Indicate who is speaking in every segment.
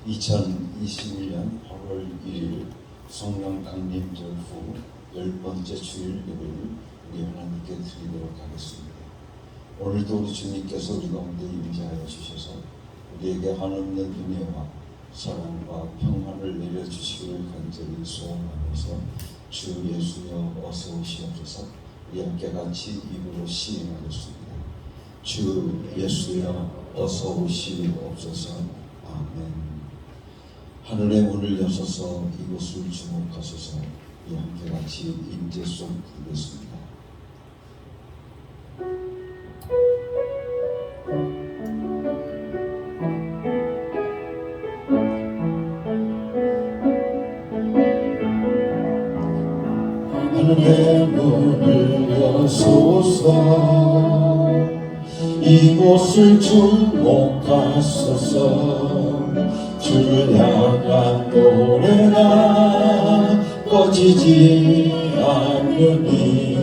Speaker 1: 2021년 8월 1일 성령 강림절 후 10번째 주일 예배를 우리 하나님께 드리도록 하겠습니다. 오늘도 우리 주님께서 우리 가운데 임재하여 주셔서 우리에게 한없는 은혜와 사랑과 평안을 내려주시기를 간절히 소원하면서 주 예수여 어서 오시옵소서. 우리 함께 같이 입으로 시인하겠습니다. 주 예수여 어서 오시옵소서. 아멘. 하늘의 문을 여셔서 이곳을 주목하소서. 우리 함께 같이 임재송 부르겠습니다. 하늘의 문을 여소서. 이곳을 주목하소서. 주를 향한 노래가 꺼지지 않으니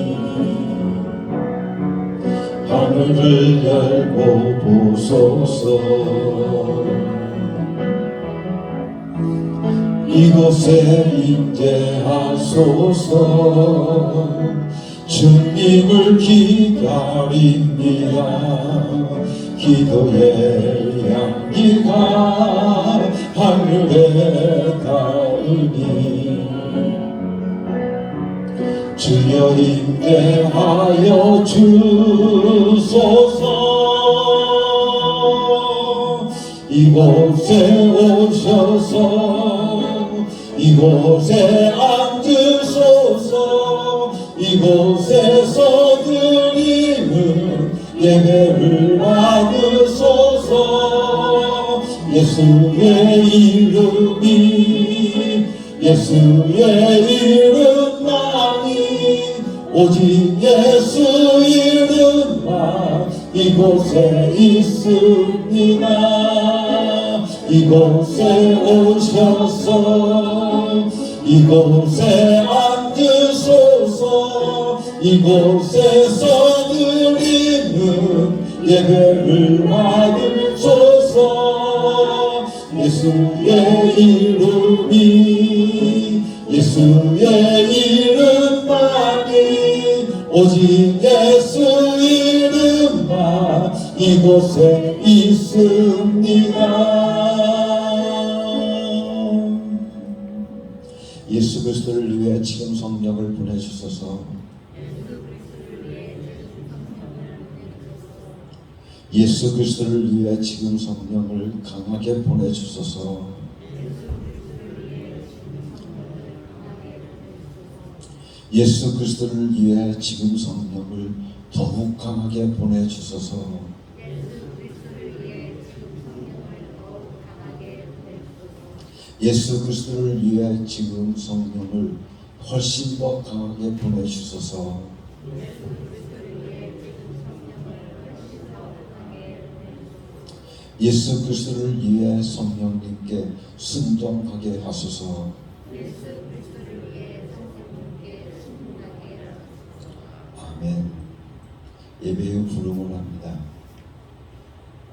Speaker 1: 하늘을 열고 보소서. 이곳에 임재하소서. 주님을 기다립니다. 기도의 향기가 하늘에 닿으니 주여 임재하여 주소서. 이곳에 오셔서 이곳에 앉으소서. 이곳에서 드리는 예배를 받으소서. 예수의 이름이 예수의 이름만이 오직 예수 이름만 이곳에 있습니다. 이곳에 오셔서 이곳에 앉으소서. 이곳에서 드리는 예배를 받으소서. 예수의 이름이 예수의 이름만이 오직 예수 이름만 이곳에 있습니다. 예수 그리스도를 위해 지금 성령을 보내주소서. 예수 그리스도를 위해 지금 성령을 강하게 보내주소서. 예수 그리스도를 위해 지금 성령을 더욱 강하게 보내주소서. 예수 그리스도를 위해 지금 성령을 훨씬 더 강하게 보내주소서. 예수 그리스도를 위해 성령님께 순종하게 하소서. 아멘. 예배의 부름을 합니다.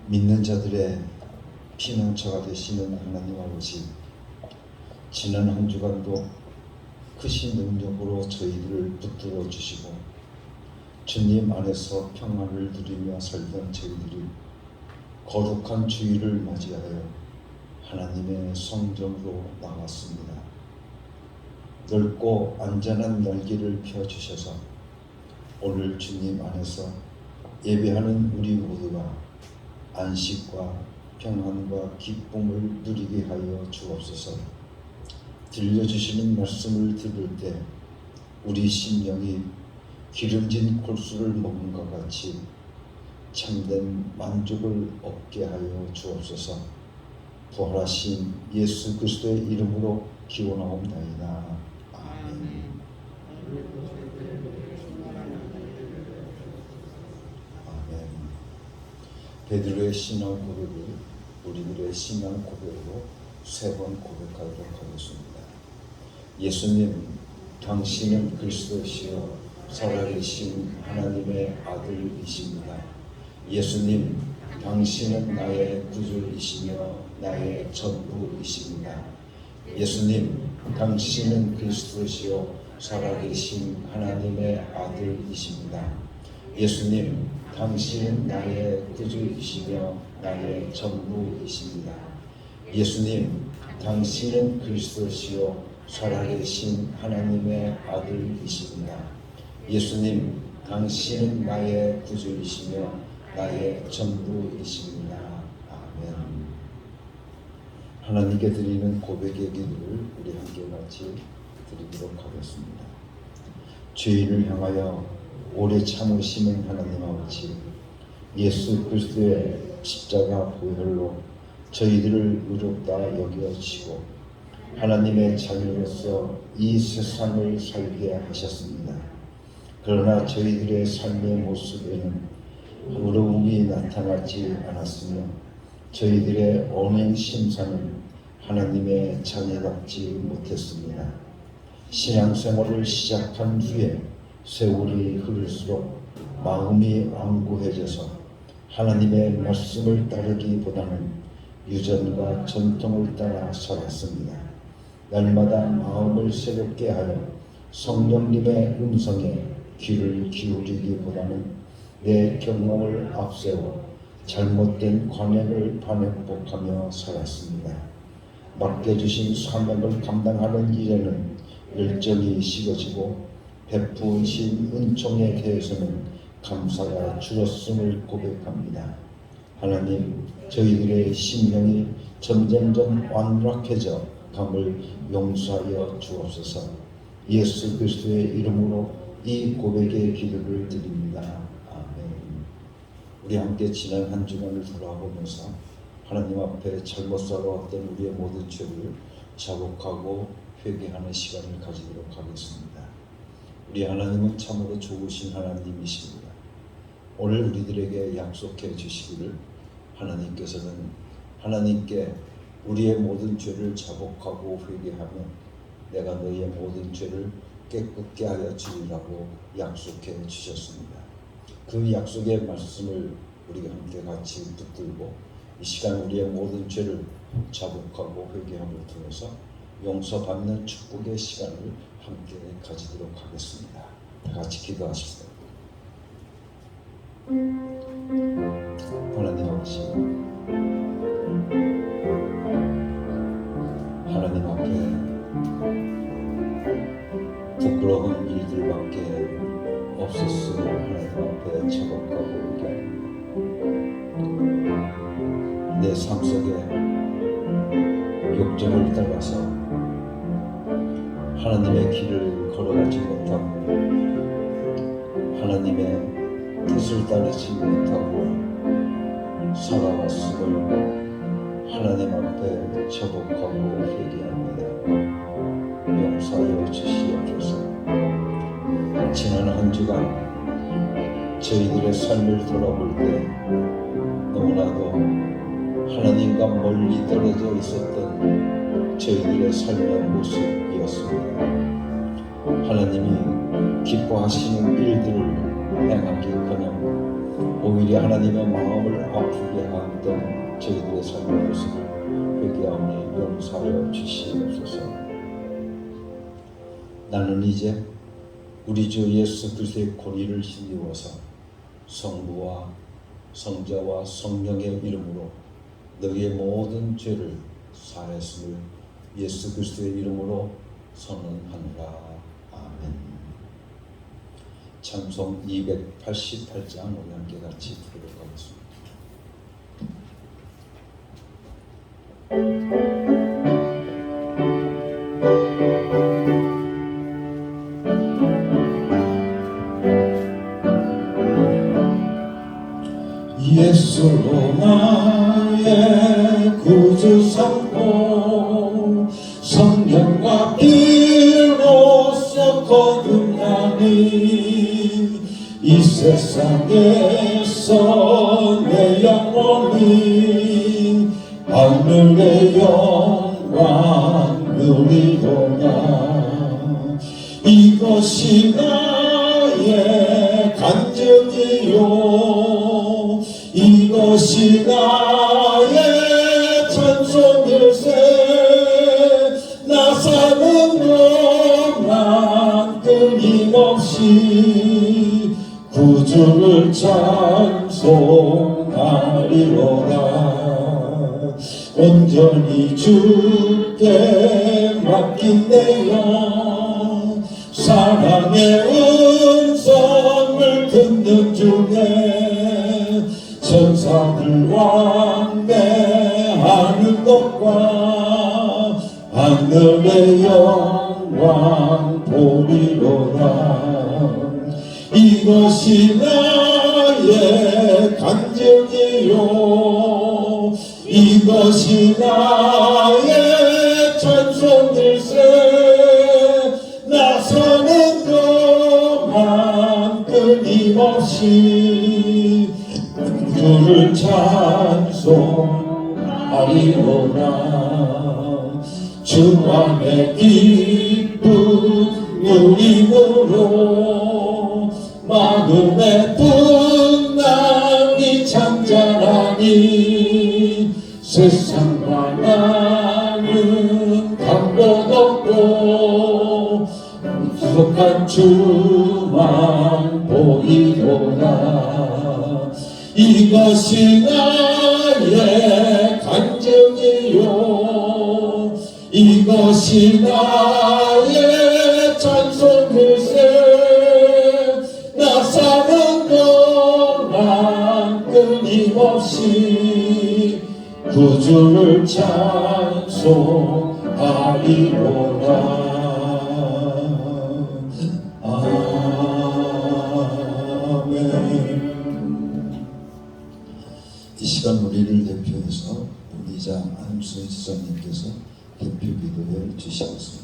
Speaker 1: 믿는 자들의 피난처가 되시는 하나님 아버지, 지난 한 주간도 크신 능력으로 저희들을 붙들어 주시고 주님 안에서 평안을 누리며 살던 저희들이 거룩한 주일을 맞이하여 하나님의 성전으로 나왔습니다. 넓고 안전한 날개를 펴주셔서 오늘 주님 안에서 예배하는 우리 모두가 안식과 평안과 기쁨을 누리게 하여 주옵소서. 들려주시는 말씀을 들을 때 우리 심령이 기름진 골수를 먹은 것 같이 참된 만족을 얻게 하여 주옵소서. 부활하신 예수 그리스도의 이름으로 기원하옵나이다. 아멘. 아멘. 베드로의 신앙 고백을 우리들의 신앙 고백으로 3번 고백하도록 하겠습니다. 예수님, 당신은 그리스도시요 살아계신 하나님의 아들이십니다. 예수님, 당신은 나의 구주이시며 나의 전부이십니다. 예수님, 당신은 그리스도시요 살아계신 하나님의 아들이십니다. 예수님, 당신은 나의 구주이시며 나의 전부이십니다. 예수님, 당신은 그리스도시요 살아계신 하나님의 아들이십니다. 예수님, 당신은 나의 구주이시며 나의 전부이십니다. 아멘. 하나님께 드리는 고백의 기도를 우리 함께 같이 드리도록 하겠습니다. 죄인을 향하여 오래 참으시는 하나님 아버지, 예수 그리스도의 십자가 보혈로 저희들을 의롭다 여겨주시고 하나님의 자녀로서 이 세상을 살게 하셨습니다. 그러나 저희들의 삶의 모습에는 의로움이 나타나지 않았으며 저희들의 언행 심사는 하나님의 자녀답지 못했습니다. 신앙생활을 시작한 후에 세월이 흐를수록 마음이 완고해져서 하나님의 말씀을 따르기보다는 유전과 전통을 따라 살았습니다. 날마다 마음을 새롭게 하여 성령님의 음성에 귀를 기울이기보다는 내 경험을 앞세워 잘못된 관행을 반복하며 살았습니다. 맡겨주신 사명을 감당하는 일에는 열정이 식어지고 베푸신 은총에 대해서는 감사가 줄었음을 고백합니다. 하나님, 저희들의 심령이 점점점 완락해져 감을 용서하여 주옵소서. 예수 그리스도의 이름으로 이 고백의 기도를 드립니다. 아멘. 우리 함께 지난 한 주간을 돌아보면서 하나님 앞에 잘못 살아왔던 우리의 모든 죄를 자복하고 회개하는 시간을 가지도록 하겠습니다. 우리 하나님은 참으로 좋으신 하나님이십니다. 오늘 우리들에게 약속해 주시기를 하나님께서는 하나님께 우리의 모든 죄를 자복하고 회개하며 내가 너희의 모든 죄를 깨끗게 하여 주리라고 약속해 주셨습니다. 그 약속의 말씀을 우리가 함께 같이 붙들고 이 시간 우리의 모든 죄를 자복하고 회개함을 통해서 용서받는 축복의 시간을 함께 가지도록 하겠습니다. 다 같이 기도하십시다. 하나님 아버지, 하나님 앞에 부끄러운 일들밖에 없었으니 하나님 앞에 자복하고 회개합니다. 내 삶 속에 욕정을 따라서 하나님의 길을 걸어가지 못하고 하나님의 뜻을 따르지 못하고 살아왔음을 하나님 앞에 자복하고 회개합니다. 용서하여 주시옵소서. 지난 한 주간 저희들의 삶을 돌아볼 때 너무나도 하나님과 멀리 떨어져 있었던 저희들의 삶의 모습이었습니다. 하나님이 기뻐하시는 일들을 행하기커녕 오히려 하나님의 마음을 아프게 하던 저희들의 삶의 모습을 회개하오니 용서하여 주시옵소서. 나는 이제 우리 주 예수 그리스도의 고리를 힘입어서 성부와 성자와 성령의 이름으로 너희의 모든 죄를 사했음을 예수 그리스도의 이름으로 선언하노라. 아멘. 찬송 288장 우리 함께 같이 부르도록 하겠습니다. 예수로 나의 구주 삼고 성령과 피로써 거듭나니 이 세상에서 내 영혼이 하늘의 영광 누리도다. 이것이 나의 간증이요 이것이 나의 찬송 구주를 찬송하리로다. 온전히 주께 맡긴대요. 사랑의 음성을 듣는 중에 천사들 왕래하는 것과 하늘의 영광 보리로다. 이것이 나의 간증이요, 이것이 나의 찬송일세. 나서는 동안 끊임없이 주를 찬송하리로다. 주 안에 기쁨 누림으로 마음의 풍랑이 잠잠하니 세상과 나는 감독 없고 부족한 주만 보이도다. 이것이 나의 간증이요, 이것이 나의 찬송일세. 나 사는 동안 끊임없이 구주를 찬송하리로다. 아멘. 이 시간 우리를 대표해서 우리 장 안수희 지사님께서 대표 기도를 주시겠습니다.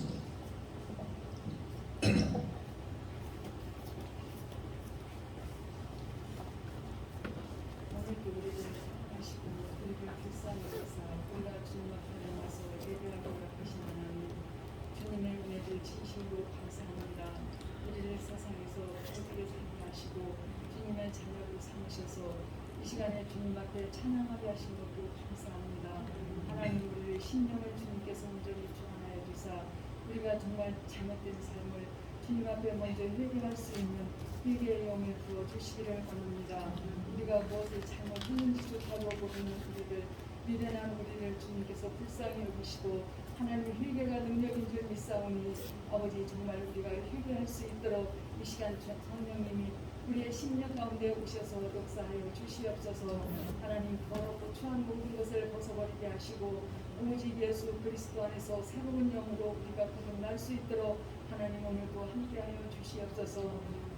Speaker 2: 진심으로 감사합니다. 우리를 세상에서 어떻게 살게 하시고 주님의 자녀를 삼으셔서 이 시간에 주님 앞에 찬양하게 하신 것도 감사합니다. 하나님, 우리를 신령을 주님께서 온전히 주관하여 주사 우리가 정말 잘못된 삶을 주님 앞에 먼저 회개할 수 있는 회개의 영을 부어 주시기를 원합니다. 우리가 무엇을 잘못했는지조차도 모르는 우리를, 미련한 우리를 주님께서 불쌍히 여기시고 하나님 회개가 능력인 줄 믿사오니 아버지, 정말 우리가 회개할 수 있도록 이 시간 성령님이 우리의 심령 가운데 오셔서 역사하여 주시옵소서. 하나님, 더럽고 추한 모든 것을 벗어버리게 하시고 오직 예수 그리스도 안에서 새로운 영으로 우리가 거듭날 수 있도록 하나님 오늘도 함께하여 주시옵소서.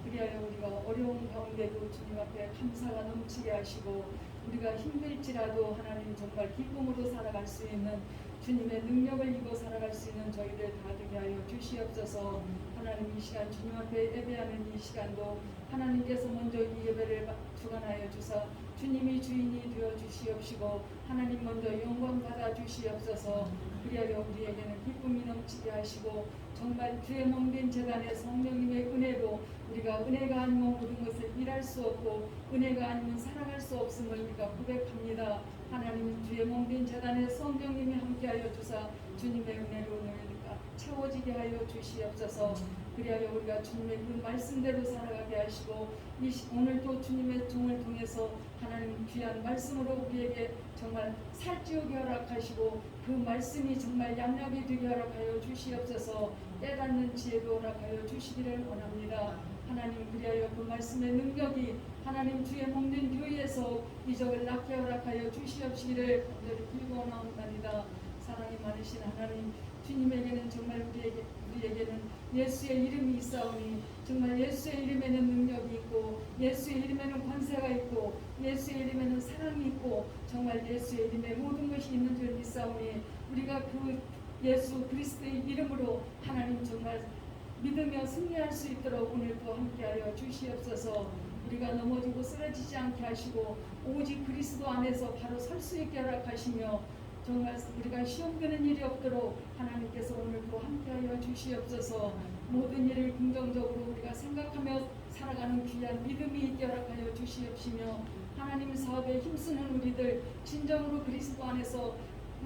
Speaker 2: 그리하여 우리가 어려운 가운데도 주님 앞에 감사가 넘치게 하시고 우리가 힘들지라도 하나님 정말 기쁨으로 살아갈 수 있는 주님의 능력을 입어 살아갈 수 있는 저희들 다 되게 하여 주시옵소서. 하나님, 이 시간 주님 앞에 예배하는 이 시간도 하나님께서 먼저 이 예배를 주관하여 주사 주님이 주인이 되어 주시옵시고 하나님 먼저 영광 받아 주시옵소서. 그리하여 우리에게는 기쁨이 넘치게 하시고 정말 주의 몸된 재단의 성령님의 은혜로 우리가 은혜가 아니면 모든 것을 일할 수 없고 은혜가 아니면 살아갈 수 없음을 우리가 고백합니다. 하나님, 주의 몸된 재단의 성령님이 함께하여 주사 주님의 은혜로 우리가 채워지게 하여 주시옵소서. 그리하여 우리가 주님의 그 말씀대로 살아가게 하시고 오늘도 주님의 종을 통해서 하나님 귀한 말씀으로 우리에게 정말 살찌우게 허락하시고 그 말씀이 정말 양육이 되게 허락하여 주시옵소서. 깨닫는 지혜도 허락하여 주시기를 원합니다. 하나님, 그리하여 그 말씀의 능력이 하나님 주의 몸된 교회에서 이적을 낳게 허락하여 주시옵시기를 간절히 빌고나옵나이다. 사랑이 많으신 하나님, 주님에게는 정말 우리에게는 예수의 이름이 있사오니 정말 예수의 이름에는 능력이 있고 예수의 이름에는 권세가 있고 예수의 이름에는 사랑이 있고 정말 예수의 이름에 모든 것이 있는 줄 믿사오니 우리가 그 예수 그리스도의 이름으로 하나님 정말 믿으며 승리할 수 있도록 오늘도 함께하여 주시옵소서. 우리가 넘어지고 쓰러지지 않게 하시고 오직 그리스도 안에서 바로 설 수 있게 허락하시며 정말 우리가 시험 드는 일이 없도록 하나님께서 오늘도 함께하여 주시옵소서. 모든 일을 긍정적으로 우리가 생각하며 살아가는 귀한 믿음이 있게 허락하여 주시옵시며 하나님 사업에 힘쓰는 우리들 진정으로 그리스도 안에서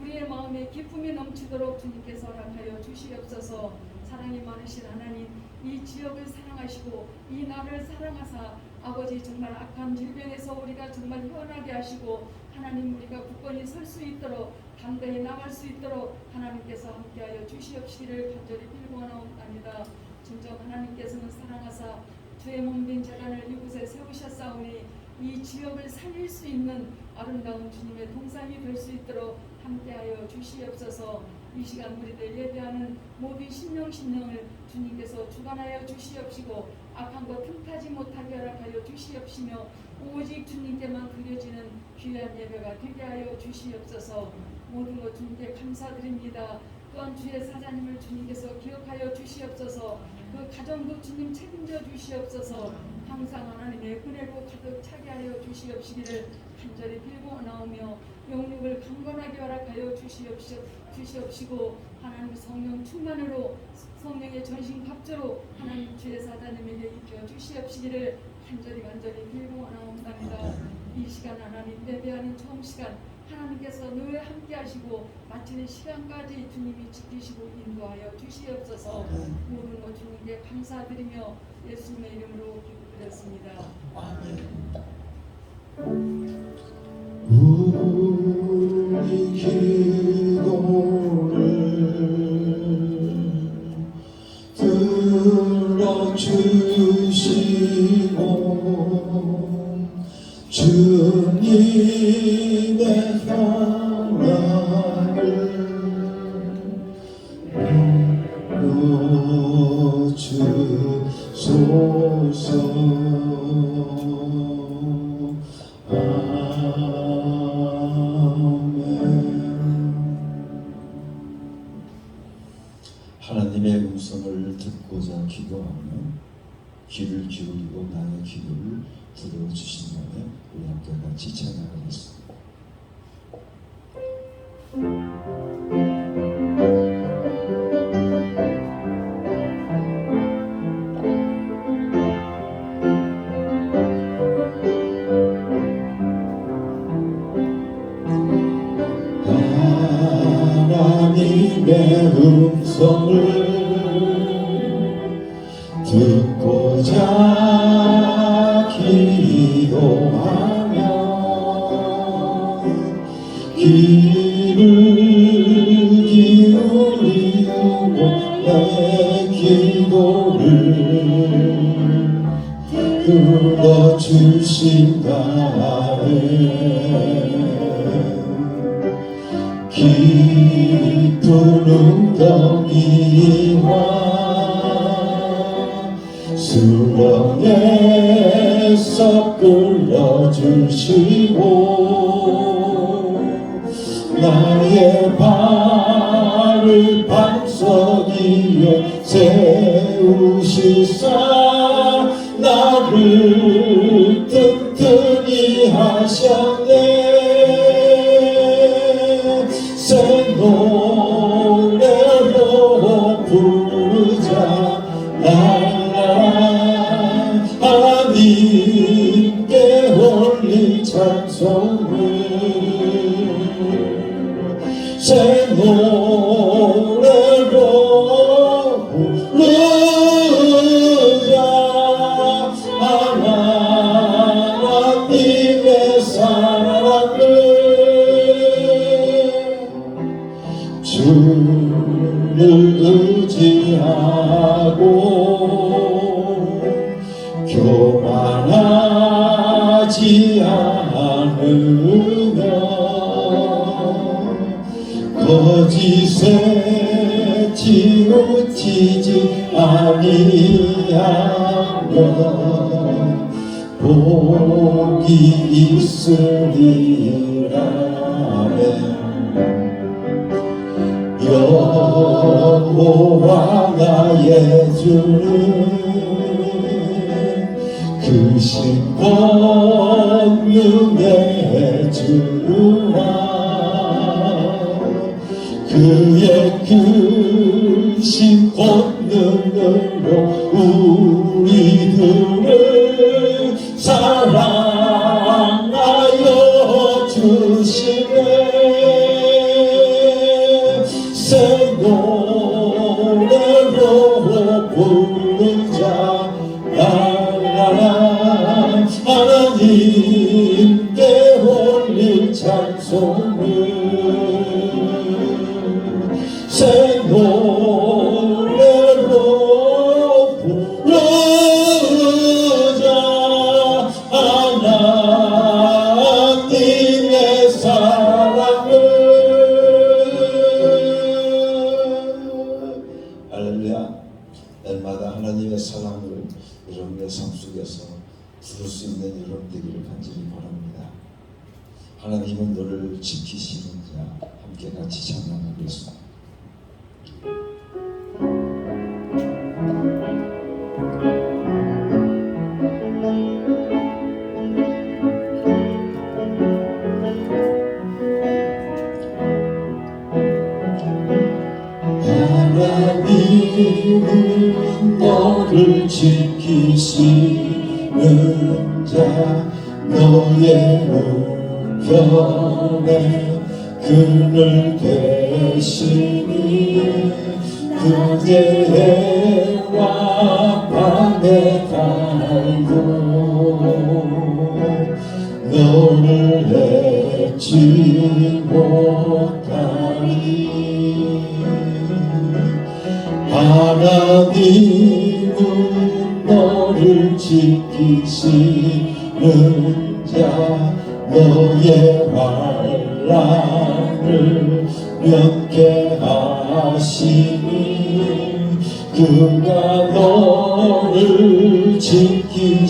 Speaker 2: 우리의 마음에 기쁨이 넘치도록 주님께서 허락하여 주시옵소서. 사랑이 많으신 하나님, 이 지역을 사랑하시고 이 나라를 사랑하사 아버지 정말 악한 질병에서 우리가 정말 헤어나게 하시고 하나님 우리가 굳건히 설 수 있도록 담대히 나갈 수 있도록 하나님께서 함께하여 주시옵시기를 간절히 빌고나옵나이다. 진정 하나님께서는 사랑하사 주의 몸된 재단을 이곳에 세우셨사오니 이 지역을 살릴 수 있는 아름다운 주님의 동산이 될 수 있도록 함께하여 주시옵소서. 이 시간 우리들 예배하는 모든 신령을 주님께서 주관하여 주시옵시고 악한 것 틈타지 못하게 허락하여 주시옵시며 오직 주님께만 드려지는 귀한 예배가 되게 하여 주시옵소서. 모든 것 주님께 감사드립니다. 또한 주의 사자님을 주님께서 기억하여 주시옵소서. 그 가정도 주님 책임져 주시옵소서. 항상 하나님의 은혜로 가득 차게 하여 주시옵시기를 간절히 빌고 나오며 영육을 강건하게 허락하여 주시옵시고 하나님 성령 충만으로 성령의 전신 갑주로 하나님 주의 사자님에게 입혀 주시옵시기를 간절히 빌고 나옵니다. 이 시간 하나님 예배하는 처음 시간 하나님께서 늘 함께 하시고 마치는 시간까지 주님이 지키시고 인도하여 주시옵소서. 모든 것 주님께 감사드리며 예수님의 이름으로 기도드렸습니다.
Speaker 1: 우리 기도를 들어주시고 주님의 평안을 주소서. 하나님의 음성을 듣고자 기도하며 귀를 기울이고 나의 기도를 들어주신다면 우리 함께 같이 찬양하겠습니다. 하나님의 음성을 듣고자 기도하며 귀를 기울이고 나의 기도를 들어주신다네. 깊은 웅덩이와 수렁에서 끌어주시고 나의 발을 반석 위에 세우시사 나를 튼튼히 하셨네. 새 노래로 부르자 하나님께 올릴 찬송을 새 노래로 부르자 하나님의 사랑을 주를 의지하고 교만하지 않으며 거짓에 치우치지 아니하며 복이 있으리라. 여호와 나의 주는 크신 권능의 주라. 그의 크신 권능으로 우리들을 사랑하여 주시네. 새 노래로 부르자 간절히 바랍니다. 하나님은 너를 지키시는 자, 함께 같이 찬양하겠습니다. 하나님은 너를 지키시는 자, 너의 우편에 그늘 되시니 그의 해와 밤에 달고 너를 잊지 못하리. 하나님은 너를 지키시는 자, 너의 환난을 면케하시니 그가 너를 지키시리라.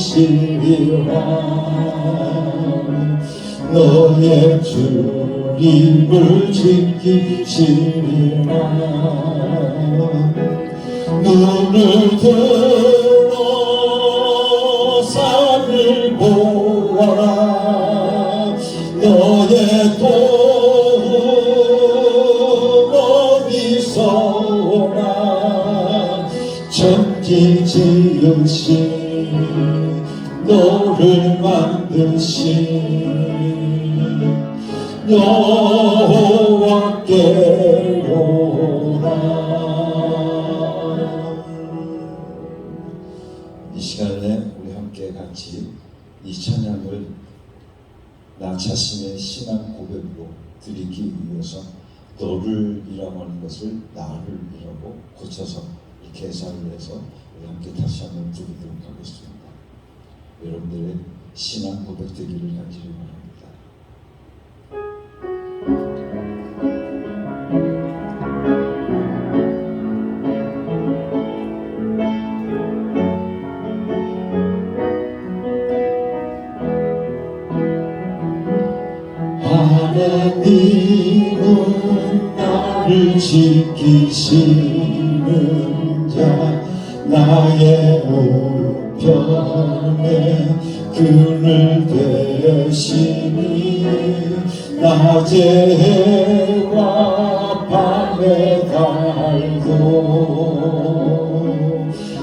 Speaker 1: 너의 주님을 지키시리라. 눈을 들어 산을 보아라. 너의 도움 어디서 오나. 천지 지으신 너를 만드신 여호와께로라. 이 시간에 우리 함께 같이 이 찬양을 나 자신의 신앙 고백으로 드리기 위해서 너를 이라고 하는 것을 나를 이라고 고쳐서 이렇게 해석을 해서 우리 함께 다시 한번 부르도록 하겠습니다. 여러분들의 신앙 고백 되기를 간절히 바랍니다. 하나님은 나를 지키시는 자, 나의 우편에 그늘 되시니 낮의 해와 밤에 달고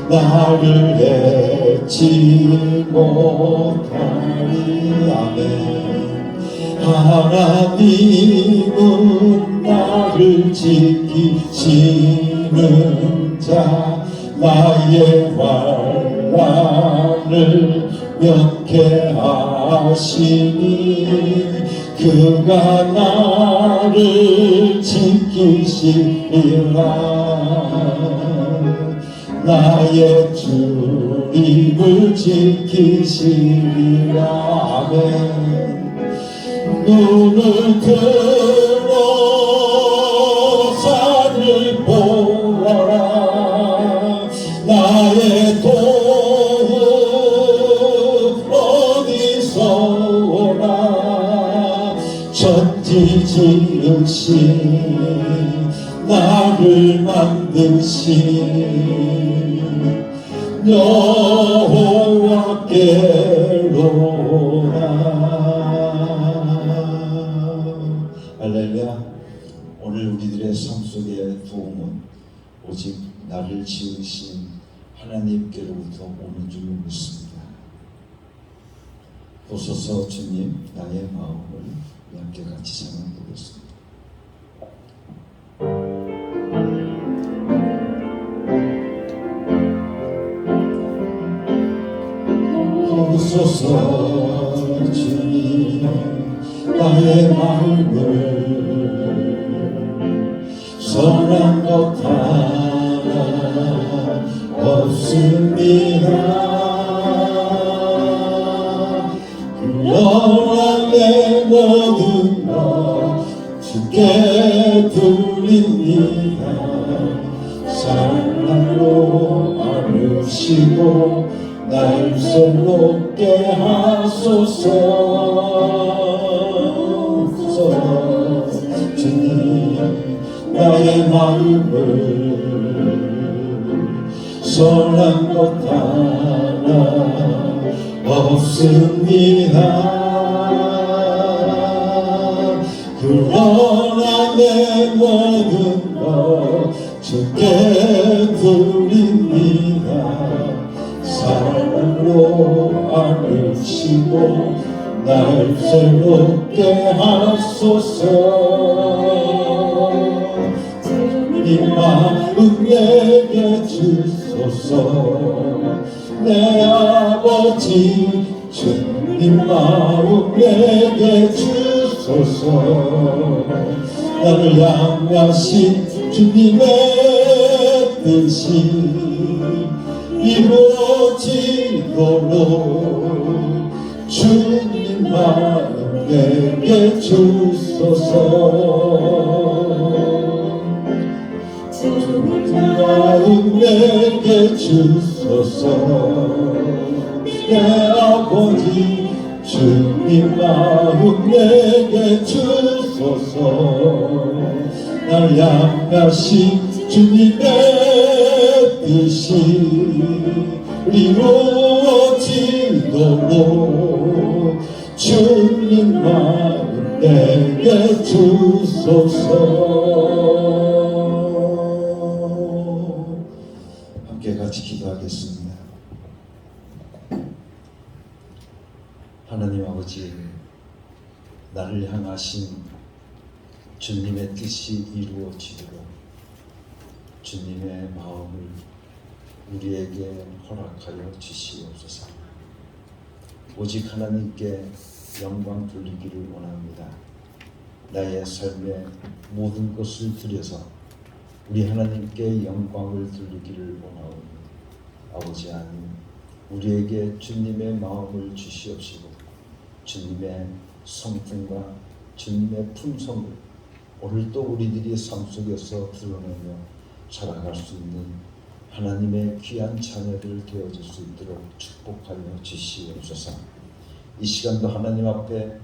Speaker 1: 나를 잊지 못하리. 아멘. 하나님은 나를 지키시는 자, 나의 환난을 면케하시니 그가 나를 지키시리라. 나의 주님을 지키시리라. 아멘. 눈을 들어 산을 보아라. 나의 도움 어디서 오나. 천지 지으신 나를 만드신 여호와께로라. 할렐루야. 오늘 우리들의 삶 속의 도움은 오직 나를 지으신 하나님께로부터 오는 줄 믿습니다. 보소서 주님, 나의 마음을 함께 같이 찬양하겠습니다. 보소서 주님, 나의 마음을 선한 것 하나 없습니다. 그러나 내 모든 것 주께 드립니다. 사랑으로 안으시고 날 새롭게 하소서. 주님 나의 마음을 선한 것 하나 없습니다. 그러나 내 모든 것 주께 드립니다. 사랑으로 안으시고 날 새롭게 하소서. 주님 마음 내게 주소서. 내 아버지 주님 마음 내게 주소서. 나를 향하신 주님의 뜻이 이루어지도록 주님 마음 내게 주소서. 주님 마음 내게 주소서. 내 아버지 주님 마음 내게 주소서. 날 향하신 주님의 뜻이 이루어지도록 주님 마음 내게 주소서. 함께 같이 기도하겠습니다. 하나님 아버지, 나를 향하신 주님의 뜻이 이루어지도록 주님의 마음을 우리에게 허락하여 주시옵소서. 오직 하나님께 영광 돌리기를 원합니다. 나의 삶의 모든 것을 들여서 우리 하나님께 영광을 돌리기를 원하오니 아버지 하나님, 우리에게 주님의 마음을 주시옵시고 주님의 성품과 주님의 품성을 오늘도 우리들이 삶 속에서 드러내며 살아갈 수 있는 하나님의 귀한 자녀들 되어질 수 있도록 축복하여 주시옵소서. 이 시간도 하나님 앞에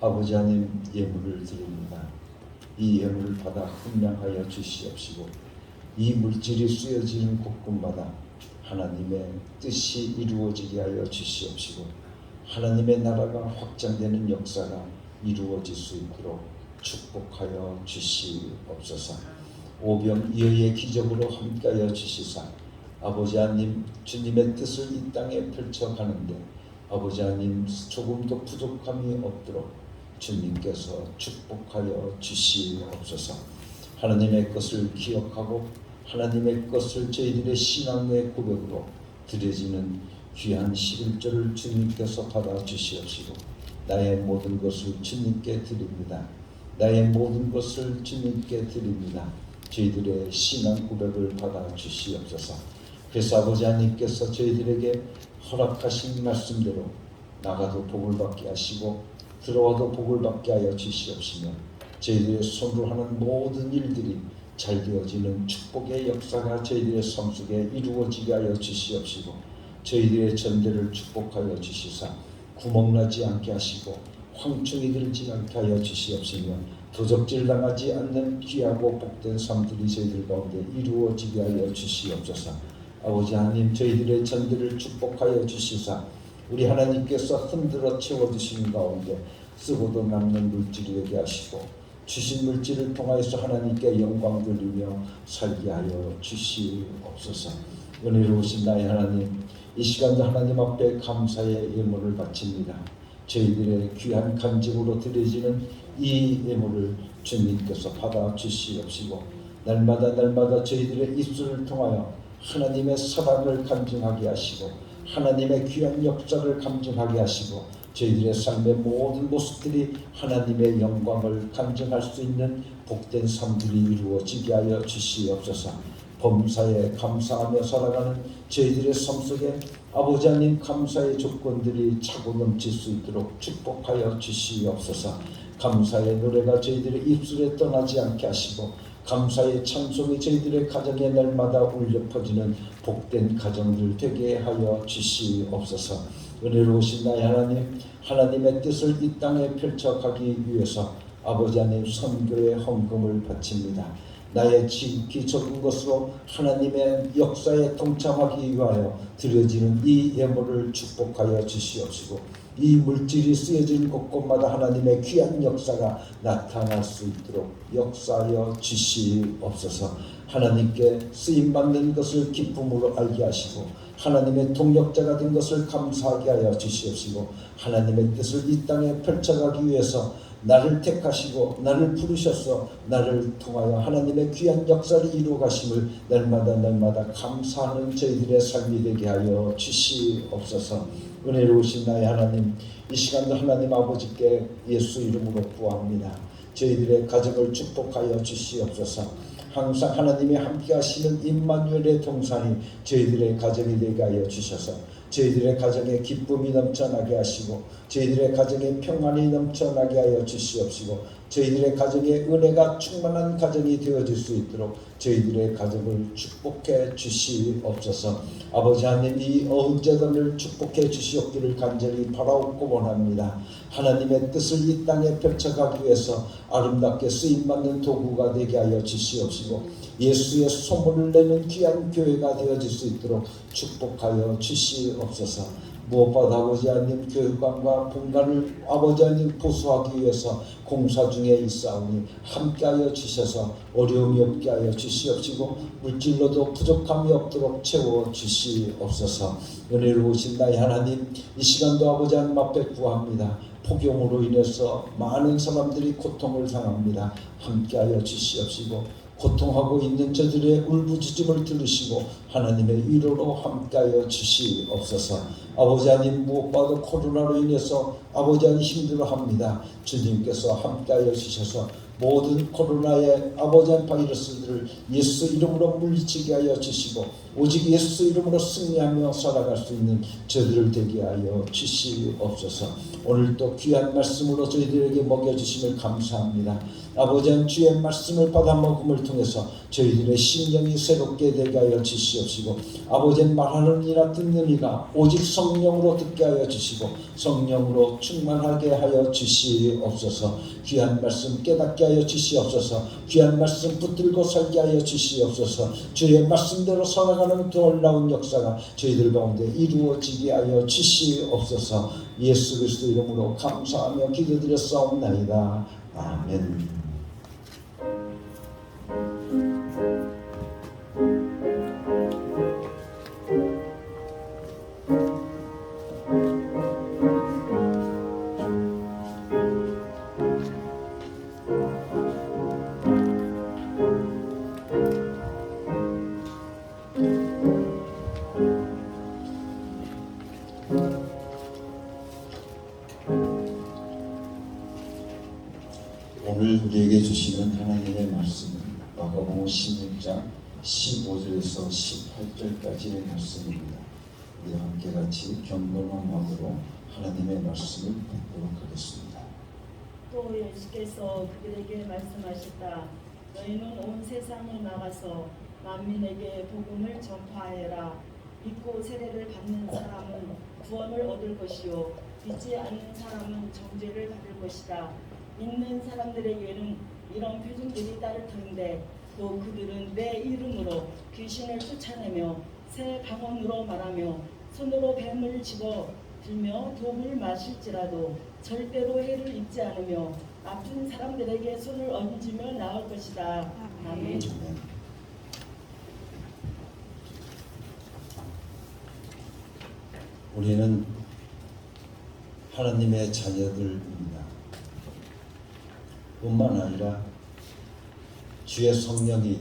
Speaker 1: 아버지 하나님 예물을 드립니다. 이 예물을 받아 분량하여 주시옵시고 이 물질이 쓰여지는 곳곳마다 하나님의 뜻이 이루어지게 하여 주시옵시고 하나님의 나라가 확장되는 역사가 이루어질 수 있도록 축복하여 주시옵소서. 오병이어의 기적으로 함께하여 주시사 아버지 하나님 주님의 뜻을 이 땅에 펼쳐가는데 아버지 하나님 조금도 부족함이 없도록 주님께서 축복하여 주시옵소서. 하나님의 것을 기억하고 하나님의 것을 저희들의 신앙의 고백으로 드려지는 귀한 11조를 주님께서 받아 주시옵시고 나의 모든 것을 주님께 드립니다. 나의 모든 것을 주님께 드립니다. 저희들의 신앙 고백을 받아 주시옵소서. 그래서 아버지 하나님께서 저희들에게 허락하신 말씀대로 나가도 복을 받게 하시고 들어와도 복을 받게 하여 주시옵시며 저희들의 손으로 하는 모든 일들이 잘 되어지는 축복의 역사가 저희들의 삶 속에 이루어지게 하여 주시옵시고 저희들의 전대를 축복하여 주시사 구멍나지 않게 하시고 황충이 들지 않게 하여 주시옵시며 도적질 당하지 않는 귀하고 복된 삶들이 저희들 가운데 이루어지게 하여 주시옵소서. 아버지 하나님 저희들의 전대를 축복하여 주시사 우리 하나님께서 흔들어 채워주시는 가운데 쓰고도 남는 물질이 되게 하시고 주신 물질을 통하여서 하나님께 영광 돌리며 살게 하여 주시옵소서. 은혜로우신 나의 하나님, 이 시간도 하나님 앞에 감사의 예물을 바칩니다. 저희들의 귀한 간증으로 드려지는 이 예물을 주님께서 받아 주시옵시고 날마다 저희들의 입술을 통하여 하나님의 사랑을 간증하게 하시고 하나님의 귀한 역사를 감증하게 하시고 저희들의 삶의 모든 모습들이 하나님의 영광을 간증할 수 있는 복된 삶들이 이루어지게 하여 주시옵소서. 범사에 감사하며 살아가는 저희들의 삶 속에 아버지 하나님 감사의 조건들이 차고 넘칠 수 있도록 축복하여 주시옵소서. 감사의 노래가 저희들의 입술에 떠나지 않게 하시고 감사의 찬송이 저희들의 가정에 날마다 울려 퍼지는 복된 가정들 되게 하여 주시옵소서. 은혜로우신 나의 하나님, 하나님의 뜻을 이 땅에 펼쳐가기 위해서 아버지 하나님 선교의 헌금을 바칩니다. 나의 지극히 적은 것으로 하나님의 역사에 동참하기 위하여 드려지는 이 예물을 축복하여 주시옵시고, 이 물질이 쓰여진 곳곳마다 하나님의 귀한 역사가 나타날 수 있도록 역사하여 주시옵소서. 하나님께 쓰임받는 것을 기쁨으로 알게 하시고 하나님의 동력자가 된 것을 감사하게 하여 주시옵시고, 하나님의 뜻을 이 땅에 펼쳐가기 위해서 나를 택하시고 나를 부르셔서 나를 통하여 하나님의 귀한 역사를 이루어 가심을 날마다 감사하는 저희들의 삶이 되게 하여 주시옵소서. 은혜로우신 나의 하나님, 이 시간도 하나님 아버지께 예수 이름으로 구합니다. 저희들의 가정을 축복하여 주시옵소서. 항상 하나님이 함께 하시는 임마누엘의 동산이 저희들의 가정이 되게 하여 주셔서 저희들의 가정에 기쁨이 넘쳐나게 하시고 저희들의 가정에 평안이 넘쳐나게 하여 주시옵시고, 저희들의 가정에 은혜가 충만한 가정이 되어질 수 있도록 저희들의 가정을 축복해 주시옵소서. 아버지 하나님, 이 어음제단을 축복해 주시옵기를 간절히 바라옵고 원합니다. 하나님의 뜻을 이 땅에 펼쳐가기 위해서 아름답게 쓰임받는 도구가 되게 하여 주시옵시고, 예수의 소문을 내는 귀한 교회가 되어질 수 있도록 축복하여 주시옵소서. 무엇보다 아버지 하나님, 교육관과 본관을 아버지 하나님 보수하기 위해서 공사 중에 있사오니 함께하여 주셔서 어려움이 없게 하여 주시옵시고, 물질로도 부족함이 없도록 채워 주시옵소서. 은혜로우신 나의 하나님, 이 시간도 아버지 하나님 앞에 구합니다. 폭염으로 인해서 많은 사람들이 고통을 당합니다. 함께하여 주시옵시고, 고통하고 있는 저들의 울부짖음을 들으시고 하나님의 위로로 함께하여 주시옵소서. 아버지 하나님, 무엇보다도 코로나로 인해서 아버지 하나님 힘들어합니다. 주님께서 함께하여 주셔서 모든 코로나의 아버지 하나님 바이러스들을 예수 이름으로 물리치게 하여 주시고 오직 예수 이름으로 승리하며 살아갈 수 있는 저들을 되게 하여 주시옵소서. 오늘도 귀한 말씀으로 저희들에게 먹여주심을 감사합니다. 아버지 하나님, 주의 말씀을 받아 먹음을 통해서 저희들의 심령이 새롭게 되게 하여 주시옵시고, 아버지 하나님, 말하는 이나 듣는 이가 오직 성령으로 듣게 하여 주시고 성령으로 충만하게 하여 주시옵소서. 귀한 말씀 깨닫게 하여 주시옵소서. 귀한 말씀 붙들고 살게 하여 주시옵소서. 주의 말씀대로 살아가는 놀라운 역사가 저희들 가운데 이루어지게 하여 주시옵소서. 예수 그리스도 이름으로 감사하며 기도드렸사옵나이다. 아멘. 오늘 우리에게 주시는 하나님의 말씀은 마가복음 16장 15절에서 18절까지의 말씀입니다. 우리 함께 같이 경건한 마음으로 하나님의 말씀을 듣도록 하겠습니다.
Speaker 3: 또 예수께서 그들에게 말씀하셨다. 너희는 온 세상에 나가서 만민에게 복음을 전파하여라. 믿고 세례를 받는 사람은 구원을 얻을 것이요 믿지 않는 사람은 정죄를 받을 것이다. 믿는 사람들에게는 이런 표징들이 따를 터인데 또 그들은 내 이름으로 귀신을 쫓아내며 새 방언으로 말하며 손으로 뱀을 집어 들며 독을 마실지라도 절대로 해를 입지 않으며 아픈 사람들에게 손을 얹으며 나을 것이다. 아멘.
Speaker 1: 우리는 하나님의 자녀들입니다. 뿐만 아니라 주의 성령이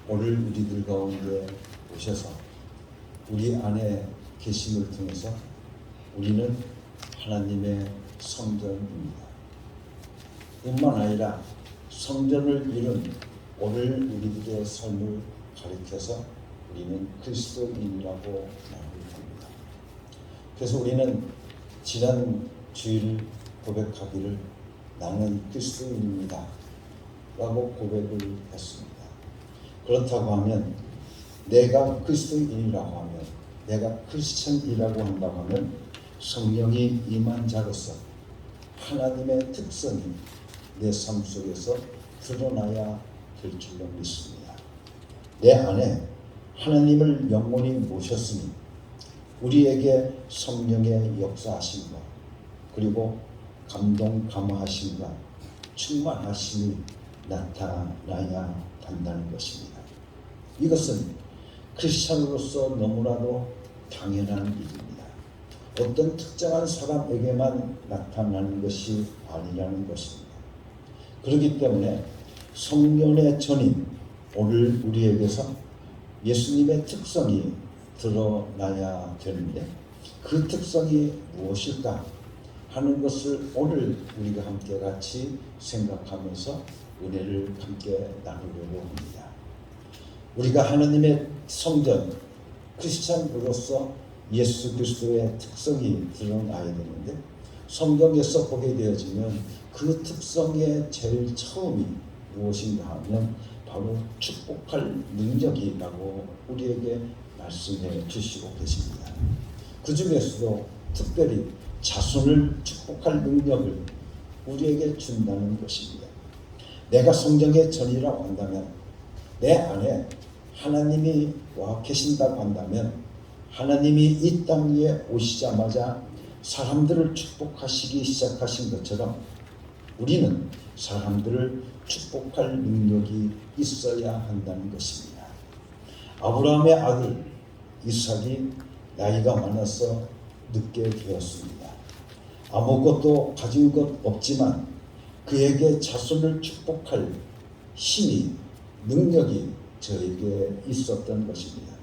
Speaker 1: 오늘 우리들 가운데 오셔서 우리 안에 계심을 통해서 우리는 하나님의 성전입니다. 뿐만 아니라 성전을 이룬 오늘 우리들의 삶을 가리켜서 우리는 그리스도인이라고 말합니다. 그래서 우리는 지난 주일 고백하기를 나는 그리스도인입니다 라고 고백을 했습니다. 그렇다고 하면 내가 그리스도인이라고 하면 내가 크리스천이라고 한다고 하면 성령이 임한 자로서 하나님의 특성이 내 삶 속에서 드러나야 될 줄로 믿습니다. 내 안에 하나님을 영원히 모셨으니 우리에게 성령의 역사하심과 그리고 감동 감화하심과 충만하심이 나타나야 한다는 것입니다. 이것은 크리스천으로서 너무나도 당연한 일입니다. 어떤 특정한 사람에게만 나타나는 것이 아니라는 것입니다. 그렇기 때문에 성령의 전인 오늘 우리에게서 예수님의 특성이 드러나야 되는데 그 특성이 무엇일까 하는 것을 오늘 우리가 함께 같이 생각하면서 은혜를 함께 나누려고 합니다. 우리가 하나님의 성전 크리스찬으로서 예수 그리스도의 특성이 드러나야 되는데 성경에서 보게 되어지면 그 특성의 제일 처음이 무엇인가 하면 바로 축복할 능력이라고 우리에게 말씀해 주시고 계십니다. 그 중에서도 특별히 자손을 축복할 능력을 우리에게 준다는 것입니다. 내가 성령의 전이라고 한다면 내 안에 하나님이 와 계신다고 한다면 하나님이 이 땅 위에 오시자마자 사람들을 축복하시기 시작하신 것처럼 우리는 사람들을 축복할 능력이 있어야 한다는 것입니다. 아브라함의 아들 이삭이 나이가 많아서 늙게 되었습니다. 아무것도 가진 것 없지만 그에게 자손을 축복할 힘이 능력이 저에게 있었던 것입니다.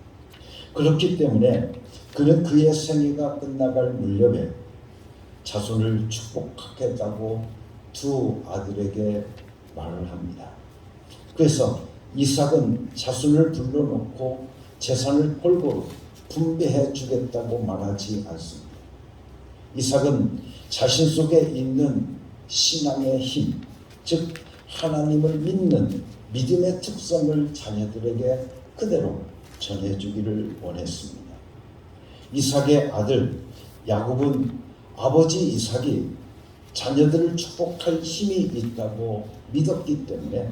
Speaker 1: 그렇기 때문에 그는 그의 생애가 끝나갈 무렵에 자손을 축복하겠다고 두 아들에게 말을 합니다. 그래서 이삭은 자손을 불러놓고 재산을 골고루 분배해 주겠다고 말하지 않습니다. 이삭은 자신 속에 있는 신앙의 힘, 즉 하나님을 믿는 믿음의 특성을 자녀들에게 그대로 전해주기를 원했습니다. 이삭의 아들 야곱은 아버지 이삭이 자녀들을 축복할 힘이 있다고 믿었기 때문에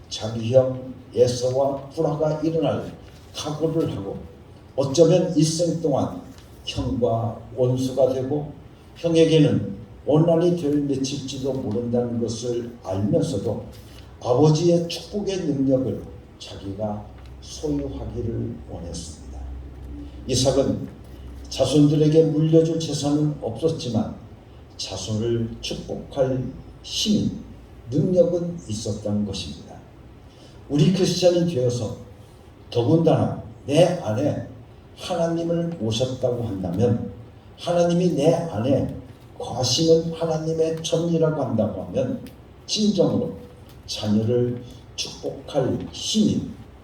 Speaker 1: 자기 형 에서와 불화가 일어날 각오를 하고 어쩌면 일생 동안 형과 원수가 되고 형에게는 원한이 될 맺힐지도 모른다는 것을 알면서도 아버지의 축복의 능력을 자기가 소유하기를 원했습니다. 이삭은 자손들에게 물려줄 재산은 없었지만 자손을 축복할 힘이 능력은 있었다는 것입니다. 우리 크리스찬이 되어서 더군다나 내 안에 하나님을 모셨다고 한다면 하나님이 내 안에 거하시는 하나님의 전이라고 한다고 하면 진정으로 자녀를 축복할 힘이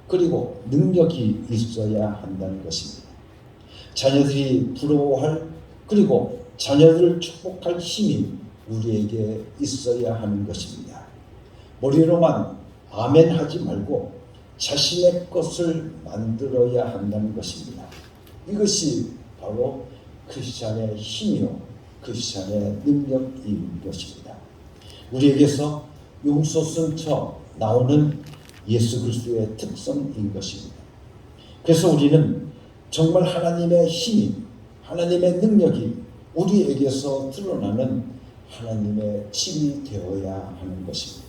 Speaker 1: 그리고 능력이 있어야 한다는 것입니다. 자녀들이 부러워할 그리고 자녀들을 축복할 힘이 우리에게 있어야 하는 것입니다. 머리로만 아멘 하지 말고 자신의 것을 만들어야 한다는 것입니다. 이것이 바로 크리스찬의 힘이요 크리스찬의 능력인 것입니다. 우리에게서 용서선처 나오는 예수 그리스도의 특성인 것입니다. 그래서 우리는 정말 하나님의 힘이 하나님의 능력이 우리에게서 드러나는 하나님의 집이 되어야 하는 것입니다.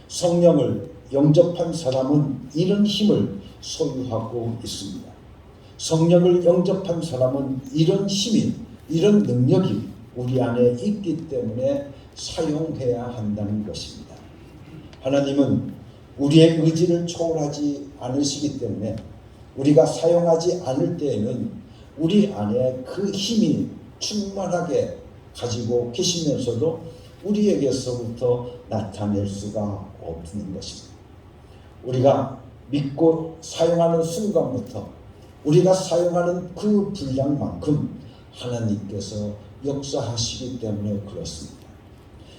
Speaker 1: 성령을 영접한 사람은 이런 힘을 소유하고 있습니다. 성령을 영접한 사람은 이런 힘이 이런 능력이 우리 안에 있기 때문에 사용해야 한다는 것입니다. 하나님은 우리의 의지를 초월하지 않으시기 때문에 우리가 사용하지 않을 때에는 우리 안에 그 힘이 충만하게 가지고 계시면서도 우리에게서부터 나타낼 수가 없는 것입니다. 우리가 믿고 사용하는 순간부터 우리가 사용하는 그 분량만큼 하나님께서 역사하시기 때문에 그렇습니다.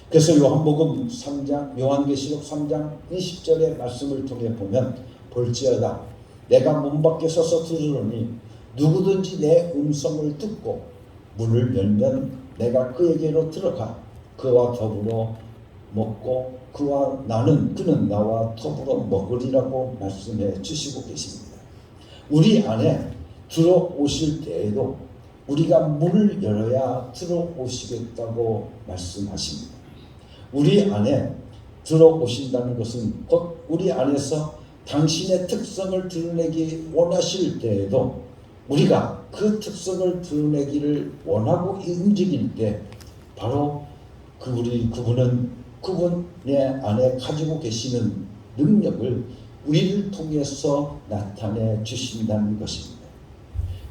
Speaker 1: 그래서 요한계시록 3장 20절의 말씀을 통해 보면 볼지어다 내가 문 밖에 서서 들으노니 누구든지 내 음성을 듣고 문을 열면 내가 그에게로 들어가 그와 더불어 먹고 그는 나와 더불어 먹으리라고 말씀해 주시고 계십니다. 우리 안에 들어오실 때에도 우리가 문을 열어야 들어오시겠다고 말씀하십니다. 우리 안에 들어오신다는 것은 곧 우리 안에서 당신의 특성을 드러내기 원하실 때에도 우리가 그 특성을 드러내기를 원하고 움직일 때 바로 그분의 안에 가지고 계시는 능력을 우리를 통해서 나타내 주신다는 것입니다.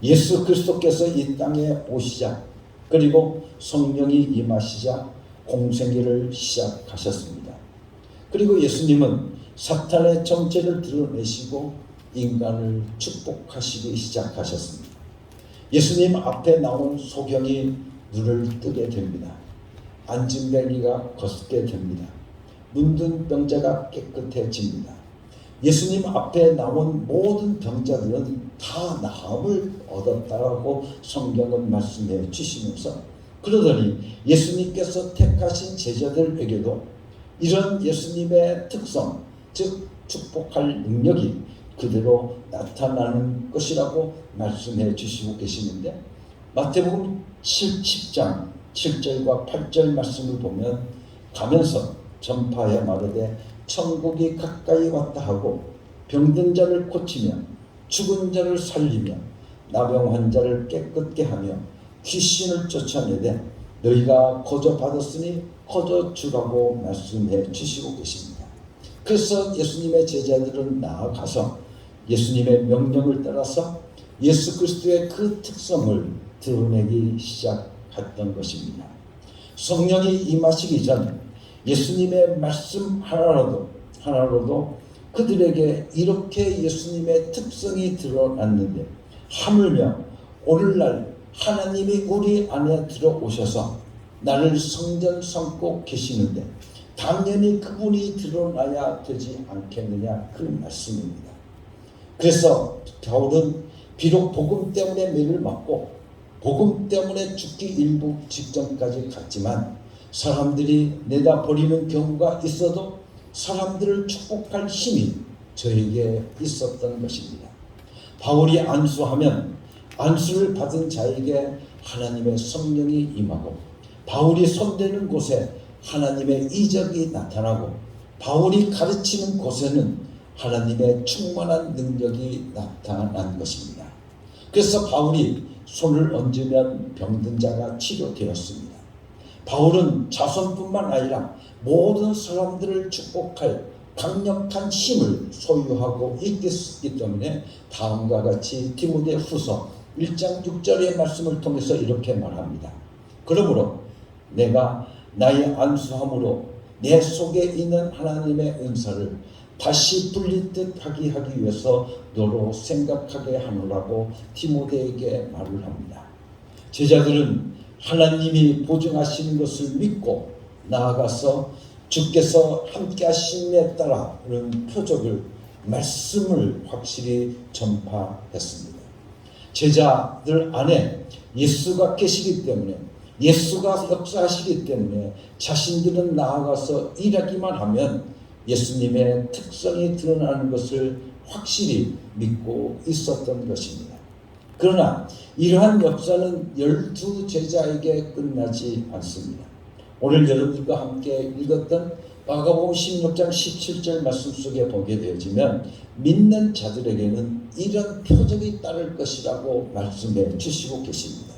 Speaker 1: 예수 그리스도께서 이 땅에 오시자 그리고 성령이 임하시자 공생애를 시작하셨습니다. 그리고 예수님은 사탄의 정체를 드러내시고 인간을 축복하시기 시작하셨습니다. 예수님 앞에 나온 소경이 눈을 뜨게 됩니다. 앉은 뱅이가 걷게 됩니다. 문든 병자가 깨끗해집니다. 예수님 앞에 나온 모든 병자들은 다 나음을 얻었다라고 성경은 말씀해 주시면서 그러더니 예수님께서 택하신 제자들에게도 이런 예수님의 특성, 즉 축복할 능력이 그대로 나타나는 것이라고 말씀해 주시고 계시는데 마태복음 10장 7절과 8절 말씀을 보면 가면서 전파해 말하되 천국이 가까이 왔다 하고 병든 자를 고치며 죽은 자를 살리며 나병 환자를 깨끗게 하며 귀신을 쫓아내되 너희가 거저 받았으니 거저 주라고 말씀해 주시고 계십니다. 그래서 예수님의 제자들은 나아가서 예수님의 명령을 따라서 예수 그리스도의 그 특성을 드러내기 시작했던 것입니다. 성령이 임하시기 전 예수님의 말씀 하나로도 그들에게 이렇게 예수님의 특성이 드러났는데 하물며 오늘날 하나님이 우리 안에 들어오셔서 나를 성전 삼고 계시는데 당연히 그분이 드러나야 되지 않겠느냐 그 말씀입니다. 그래서 바울은 비록 복음 때문에 매를 맞고 복음 때문에 죽기 일부 직전까지 갔지만 사람들이 내다버리는 경우가 있어도 사람들을 축복할 힘이 저에게 있었던 것입니다. 바울이 안수하면 안수를 받은 자에게 하나님의 성령이 임하고 바울이 손대는 곳에 하나님의 이적이 나타나고 바울이 가르치는 곳에는 하나님의 충만한 능력이 나타난 것입니다. 그래서 바울이 손을 얹으면 병든 자가 치료되었습니다. 바울은 자손뿐만 아니라 모든 사람들을 축복할 강력한 힘을 소유하고 있기 때문에 다음과 같이 디모데후서 1장 6절의 말씀을 통해서 이렇게 말합니다. 그러므로 내가 나의 안수함으로 내 속에 있는 하나님의 은사를 다시 불리듯 하게 하기 위해서 너로 생각하게 하노라고 디모데에게 말을 합니다. 제자들은 하나님이 보증하시는 것을 믿고 나아가서 주께서 함께 하심에 따라 그런 표적을 말씀을 확실히 전파했습니다. 제자들 안에 예수가 계시기 때문에 예수가 역사하시기 때문에 자신들은 나아가서 일하기만 하면 예수님의 특성이 드러나는 것을 확실히 믿고 있었던 것입니다. 그러나 이러한 역사는 12 제자에게 끝나지 않습니다. 오늘 여러분들과 함께 읽었던 마가복음 16장 17절 말씀 속에 보게 되어지면 믿는 자들에게는 이런 표적이 따를 것이라고 말씀해 주시고 계십니다.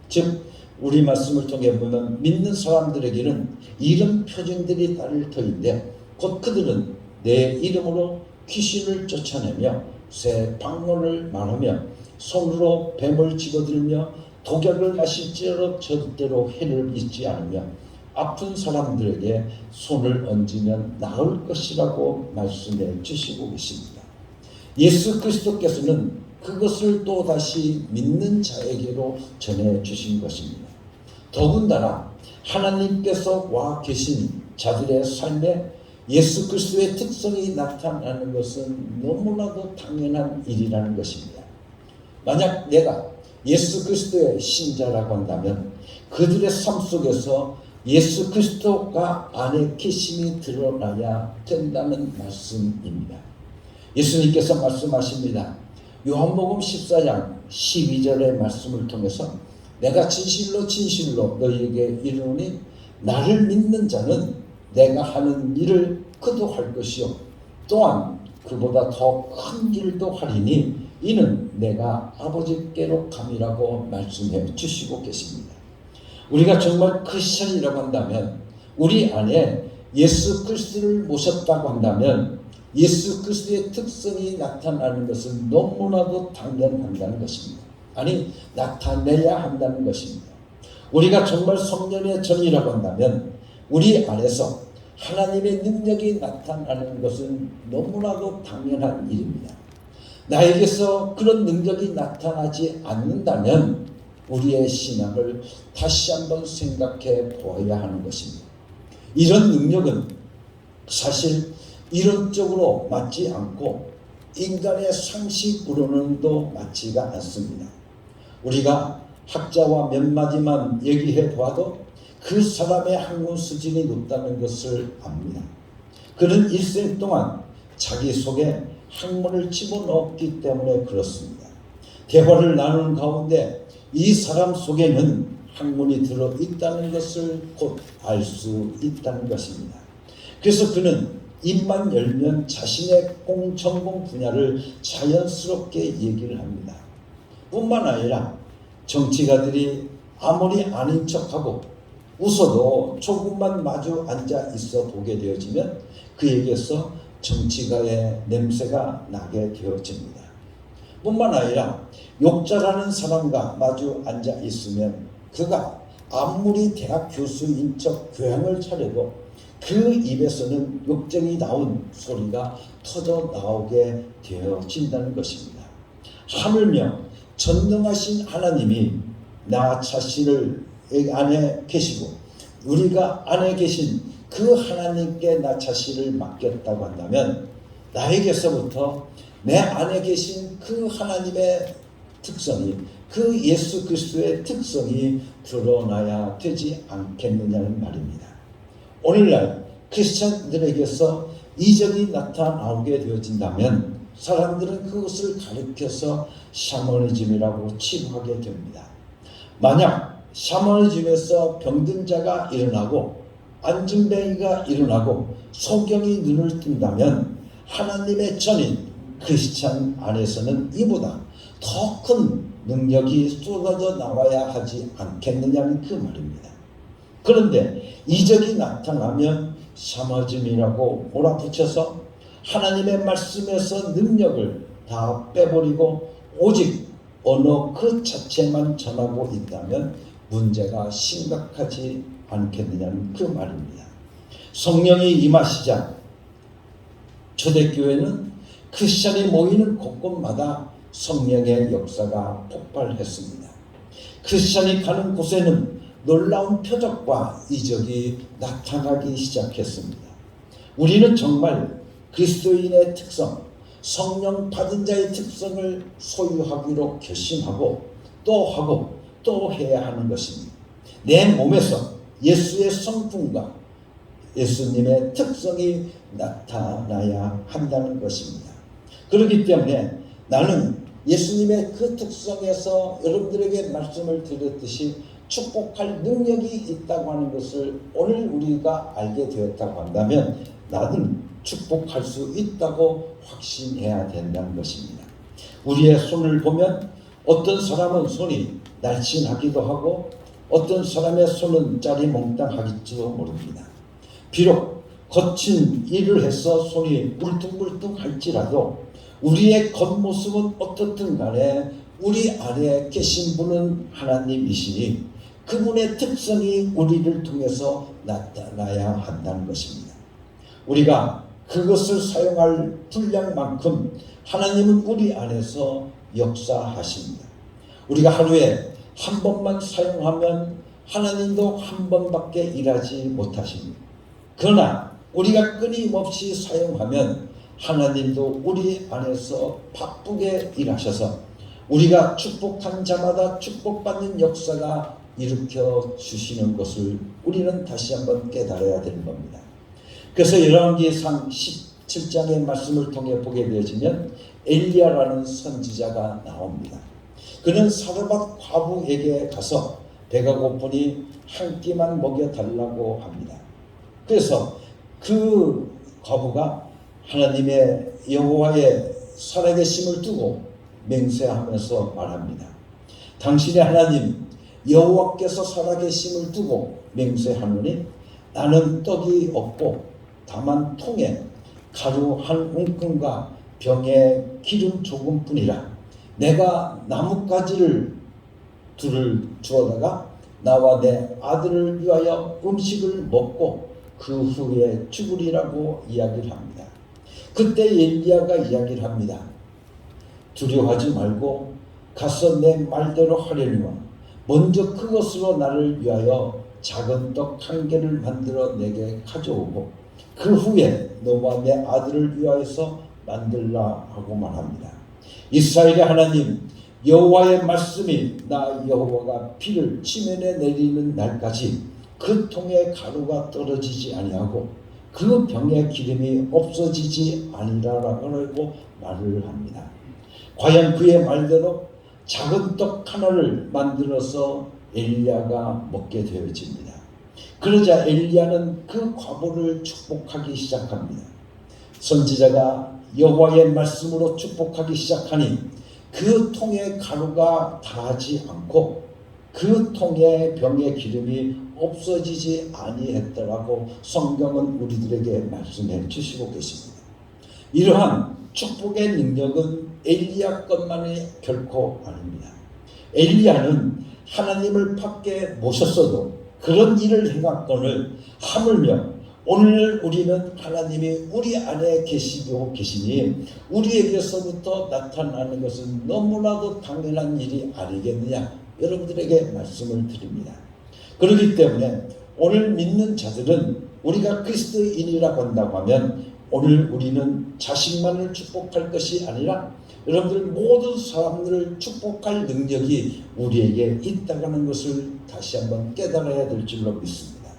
Speaker 1: 즉 우리 말씀을 통해 보면 믿는 사람들에게는 이런 표징들이 따를 터인데 곧 그들은 내 이름으로 귀신을 쫓아내며 새 방언을 말하며 손으로 뱀을 집어들며 독약을 마실지라도 절대로 해를 입지 않으며 아픈 사람들에게 손을 얹으면 나을 것이라고 말씀해 주시고 계십니다. 예수 그리스도께서는 그것을 또다시 믿는 자에게로 전해 주신 것입니다. 더군다나 하나님께서 와 계신 자들의 삶에 예수 그리스도의 특성이 나타나는 것은 너무나도 당연한 일이라는 것입니다. 만약 내가 예수 그리스도의 신자라고 한다면 그들의 삶 속에서 예수 그리스도가 안에 계심이 드러나야 된다는 말씀입니다. 예수님께서 말씀하십니다. 요한복음 14장 12절의 말씀을 통해서 내가 진실로 진실로 너희에게 이르노니 나를 믿는 자는 내가 하는 일을 그도 할 것이요 또한 그보다 더 큰 일도 하리니 이는 내가 아버지께로 감이라고 말씀해 주시고 계십니다. 우리가 정말 크리스천이라고 한다면 우리 안에 예수 그리스도를 모셨다고 한다면 예수 그리스도의 특성이 나타나는 것은 너무나도 당연한다는 것입니다. 아니 나타내야 한다는 것입니다. 우리가 정말 성령의 전이라고 한다면 우리 안에서 하나님의 능력이 나타나는 것은 너무나도 당연한 일입니다. 나에게서 그런 능력이 나타나지 않는다면 우리의 신앙을 다시 한번 생각해 보아야 하는 것입니다. 이런 능력은 사실 이론적으로 맞지 않고 인간의 상식으로는도 맞지가 않습니다. 우리가 학자와 몇 마디만 얘기해 보아도 그 사람의 학문 수준이 높다는 것을 압니다. 그는 일생 동안 자기 속에 학문을 집어넣었기 때문에 그렇습니다. 대화를 나누는 가운데 이 사람 속에는 학문이 들어있다는 것을 곧 알 수 있다는 것입니다. 그래서 그는 입만 열면 자신의 전공 분야를 자연스럽게 얘기를 합니다. 뿐만 아니라 정치가들이 아무리 아닌 척하고 웃어도 조금만 마주 앉아 있어 보게 되어지면 그에게서 정치가의 냄새가 나게 되어집니다. 뿐만 아니라 욕자라는 사람과 마주 앉아 있으면 그가 아무리 대학 교수인 척 교양을 차려도 그 입에서는 욕쟁이 나온 소리가 터져 나오게 되어진다는 것입니다. 하물며 전능하신 하나님이 나 자신을 안에 계시고 우리가 안에 계신 그 하나님께 나 자신을 맡겼다고 한다면 나에게서부터 내 안에 계신 그 하나님의 특성이 그 예수 그리스도의 특성이 드러나야 되지 않겠느냐는 말입니다. 오늘날 크리스찬들에게서 이적이 나타나오게 되어진다면 사람들은 그것을 가리켜서 샤머니즘이라고 치부하게 됩니다. 만약 샤머니즘에서 병든 자가 일어나고 안진뱅이가 일어나고 소경이 눈을 뜬다면 하나님의 전인 크리스찬 안에서는 이보다 더 큰 능력이 쏟아져 나와야 하지 않겠느냐는 그 말입니다. 그런데 이적이 나타나면 샤머니즘이라고 몰아붙여서 하나님의 말씀에서 능력을 다 빼버리고 오직 언어 그 자체만 전하고 있다면 문제가 심각하지 않겠느냐는 그 말입니다. 성령이 임하시자 초대교회는 크리스찬이 모이는 곳곳마다 성령의 역사가 폭발했습니다. 크리스찬이 가는 곳에는 놀라운 표적과 이적이 나타나기 시작했습니다. 우리는 정말 그리스도인의 특성, 성령 받은 자의 특성을 소유하기로 결심하고 또 해야 하는 것입니다. 내 몸에서 예수의 성품과 예수님의 특성이 나타나야 한다는 것입니다. 그렇기 때문에 나는 예수님의 그 특성에서 여러분들에게 말씀을 드렸듯이 축복할 능력이 있다고 하는 것을 오늘 우리가 알게 되었다고 한다면 나는 축복할 수 있다고 확신해야 된다는 것입니다. 우리의 손을 보면 어떤 사람은 손이 날씬하기도 하고 어떤 사람의 손은 짜리몽땅하겠지도 모릅니다. 비록 거친 일을 해서 손이 울퉁불퉁할지라도 우리의 겉모습은 어떻든 간에 우리 안에 계신 분은 하나님이시니 그분의 특성이 우리를 통해서 나타나야 한다는 것입니다. 우리가 그것을 사용할 분량만큼 하나님은 우리 안에서 역사하십니다. 우리가 하루에 한 번만 사용하면 하나님도 한 번밖에 일하지 못하십니다. 그러나 우리가 끊임없이 사용하면 하나님도 우리 안에서 바쁘게 일하셔서 우리가 축복한 자마다 축복받는 역사가 일으켜 주시는 것을 우리는 다시 한번 깨달아야 되는 겁니다. 그래서 열왕기상 17장의 말씀을 통해 보게 되어지면 엘리야라는 선지자가 나옵니다. 그는 사르밧 과부에게 가서 배가 고프니 한 끼만 먹여달라고 합니다. 그래서 그 과부가 하나님의 여호와의 살아계심을 두고 맹세하면서 말합니다. 당신의 하나님 여호와께서 살아계심을 두고 맹세하노니 나는 떡이 없고 다만 통에 가루 한 움큼과 병에 기름 조금뿐이라. 내가 나뭇가지를 둘을 주어다가 나와 내 아들을 위하여 음식을 먹고 그 후에 죽으리라고 이야기를 합니다. 그때 엘리야가 이야기를 합니다. 두려워하지 말고 가서 내 말대로 하려니와 먼저 그것으로 나를 위하여 작은 떡 한 개를 만들어 내게 가져오고 그 후에 너와 내 아들을 위하여서 만들라 하고 말합니다. 이스라엘의 하나님 여호와의 말씀이 나 여호와가 비를 지면에 내리는 날까지 그 통에 가루가 떨어지지 아니하고 그 병에 기름이 없어지지 아니라라고 말을 합니다. 과연 그의 말대로 작은 떡 하나를 만들어서 엘리야가 먹게 되어집니다. 그러자 엘리야는 그 과부를 축복하기 시작합니다. 선지자가 여호와의 말씀으로 축복하기 시작하니 그 통에 가루가 닿지 않고 그 통에 병의 기름이 없어지지 아니했더라고 성경은 우리들에게 말씀해 주시고 계십니다. 이러한 축복의 능력은 엘리야 것만이 결코 아닙니다. 엘리야는 하나님을 밖에 모셨어도 그런 일을 행하거늘 하물며 오늘 우리는 하나님이 우리 안에 계시고 계시니 우리에게서부터 나타나는 것은 너무나도 당연한 일이 아니겠느냐 여러분들에게 말씀을 드립니다. 그렇기 때문에 오늘 믿는 자들은 우리가 그리스도인이라고 한다고 하면 오늘 우리는 자신만을 축복할 것이 아니라 여러분들 모든 사람들을 축복할 능력이 우리에게 있다는 것을 다시 한번 깨달아야 될 줄로 믿습니다.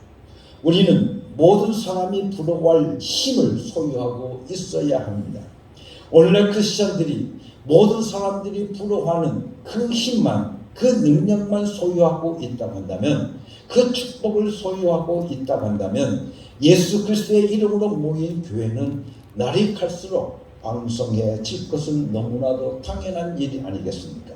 Speaker 1: 우리는 모든 사람이 부러워할 힘을 소유하고 있어야 합니다. 오늘날 크리스천들이 모든 사람들이 부러워하는 그 힘만 그 능력만 소유하고 있다고 한다면 그 축복을 소유하고 있다고 한다면 예수 그리스도의 이름으로 모인 교회는 날이 갈수록 왕성해질 것은 너무나도 당연한 일이 아니겠습니까?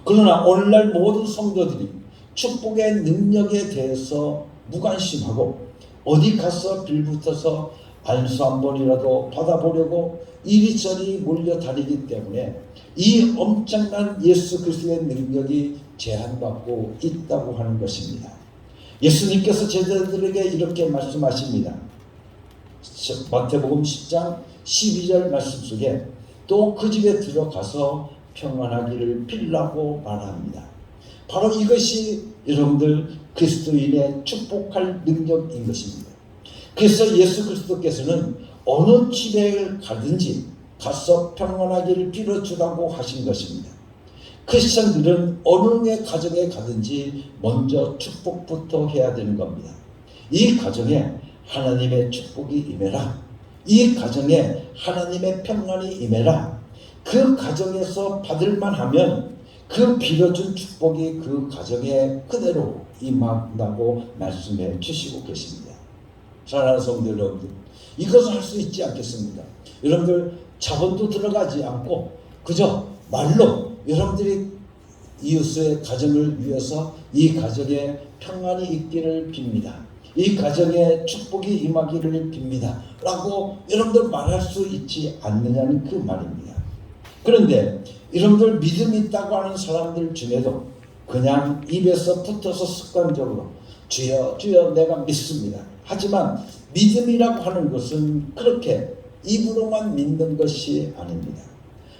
Speaker 1: 그러나 오늘날 모든 성도들이 축복의 능력에 대해서 무관심하고 어디 가서 빌붙어서 안수 한 번이라도 받아보려고 이리저리 몰려다니기 때문에 이 엄청난 예수 그리스도의 능력이 제한받고 있다고 하는 것입니다. 예수님께서 제자들에게 이렇게 말씀하십니다. 마태복음 10장 12절 말씀 속에 또 그 집에 들어가서 평안하기를 빌라고 말합니다. 바로 이것이 여러분들 그리스도인의 축복할 능력인 것입니다. 그래서 예수 그리스도께서는 어느 집에 가든지 가서 평안하기를 빌어주라고 하신 것입니다. 크리스천들은 어느 가정에 가든지 먼저 축복부터 해야 되는 겁니다. 이 가정에 하나님의 축복이 임해라. 이 가정에 하나님의 평안이 임해라. 그 가정에서 받을만 하면 그 빌어준 축복이 그 가정에 그대로 임한다고 말씀해 주시고 계십니다. 사랑하는 성도 여러분들, 이것을 할 수 있지 않겠습니까? 여러분들 자본도 들어가지 않고 그저 말로 여러분들이 이웃의 가정을 위해서 이 가정에 평안이 있기를 빕니다. 이 가정에 축복이 임하기를 빕니다. 라고 여러분들 말할 수 있지 않느냐는 그 말입니다. 그런데 여러분들 믿음이 있다고 하는 사람들 중에도 그냥 입에서 붙어서 습관적으로 주여 주여 내가 믿습니다. 하지만 믿음이라고 하는 것은 그렇게 입으로만 믿는 것이 아닙니다.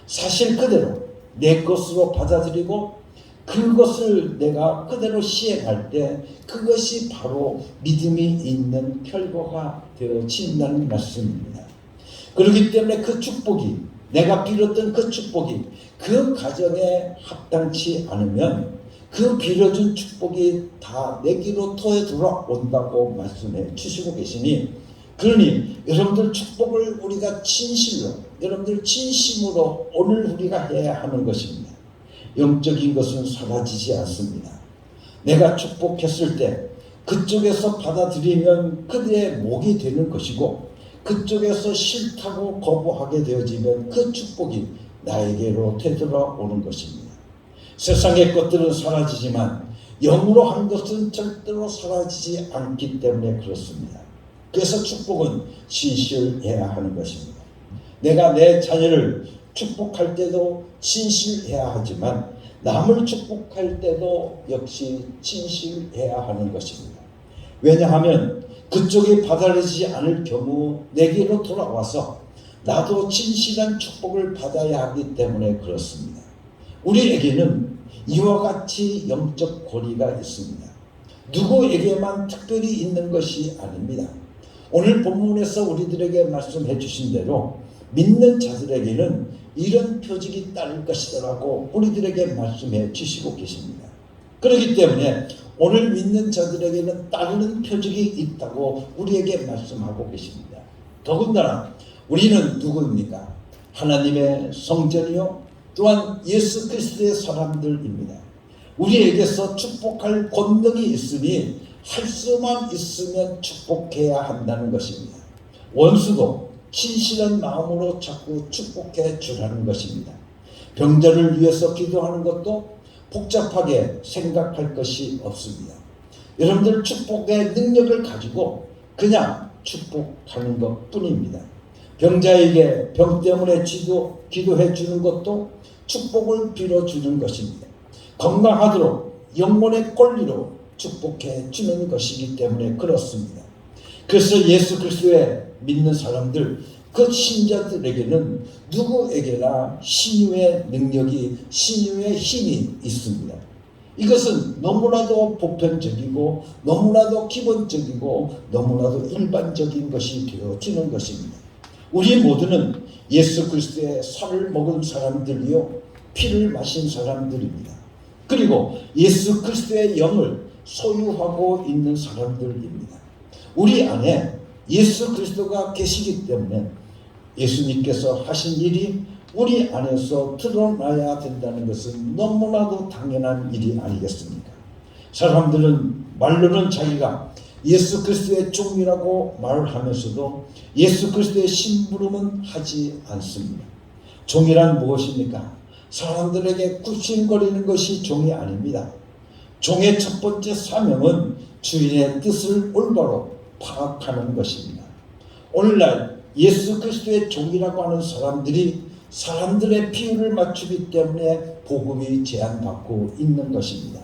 Speaker 1: 사실 그대로 내 것으로 받아들이고 그것을 내가 그대로 시행할 때 그것이 바로 믿음이 있는 결과가 되어진다는 말씀입니다. 그렇기 때문에 그 축복이, 내가 빌었던 그 축복이 그 가정에 합당치 않으면 그 빌어준 축복이 다 내게로 토해 돌아온다고 말씀해 주시고 계시니, 그러니 여러분들 축복을 우리가 진실로, 여러분들 진심으로 오늘 우리가 해야 하는 것입니다. 영적인 것은 사라지지 않습니다. 내가 축복했을 때 그쪽에서 받아들이면 그들의 목이 되는 것이고, 그쪽에서 싫다고 거부하게 되어지면 그 축복이 나에게로 되돌아오는 것입니다. 세상의 것들은 사라지지만 영으로 한 것은 절대로 사라지지 않기 때문에 그렇습니다. 그래서 축복은 진실해야 하는 것입니다. 내가 내 자녀를 축복할 때도 진실해야 하지만 남을 축복할 때도 역시 진실해야 하는 것입니다. 왜냐하면 그쪽이 받아들이지 않을 경우 내게로 돌아와서 나도 진실한 축복을 받아야 하기 때문에 그렇습니다. 우리에게는 이와 같이 영적 권위가 있습니다. 누구에게만 특별히 있는 것이 아닙니다. 오늘 본문에서 우리들에게 말씀해 주신 대로 믿는 자들에게는 이런 표적이 따를 것이라고 우리들에게 말씀해 주시고 계십니다. 그렇기 때문에 오늘 믿는 자들에게는 따르는 표적이 있다고 우리에게 말씀하고 계십니다. 더군다나 우리는 누구입니까? 하나님의 성전이요 또한 예수 그리스도의 사람들입니다. 우리에게서 축복할 권능이 있으니 할 수만 있으면 축복해야 한다는 것입니다. 원수도 진실한 마음으로 자꾸 축복해 주라는 것입니다. 병자를 위해서 기도하는 것도 복잡하게 생각할 것이 없습니다. 여러분들 축복의 능력을 가지고 그냥 축복하는 것 뿐입니다. 병자에게 병 때문에 기도해 주는 것도 축복을 빌어주는 것입니다. 건강하도록 영혼의 권리로 축복해 주는 것이기 때문에 그렇습니다. 그래서 예수 그리스도의 믿는 사람들, 그 신자들에게는 누구에게나 신유의 능력이, 신유의 힘이 있습니다. 이것은 너무나도 보편적이고 너무나도 기본적이고 너무나도 일반적인 것이 되어지는 것입니다. 우리 모두는 예수 그리스도의 살을 먹은 사람들이요 피를 마신 사람들입니다. 그리고 예수 그리스도의 영을 소유하고 있는 사람들입니다. 우리 안에 예수 그리스도가 계시기 때문에 예수님께서 하신 일이 우리 안에서 드러나야 된다는 것은 너무나도 당연한 일이 아니겠습니까? 사람들은 말로는 자기가 예수 그리스도의 종이라고 말을 하면서도 예수 그리스도의 심부름은 하지 않습니다. 종이란 무엇입니까? 사람들에게 굽신거리는 것이 종이 아닙니다. 종의 첫 번째 사명은 주인의 뜻을 올바로 파악하는 것입니다. 오늘날 예수 그리스도의 종이라고 하는 사람들이 사람들의 비율을 맞추기 때문에 복음이 제한받고 있는 것입니다.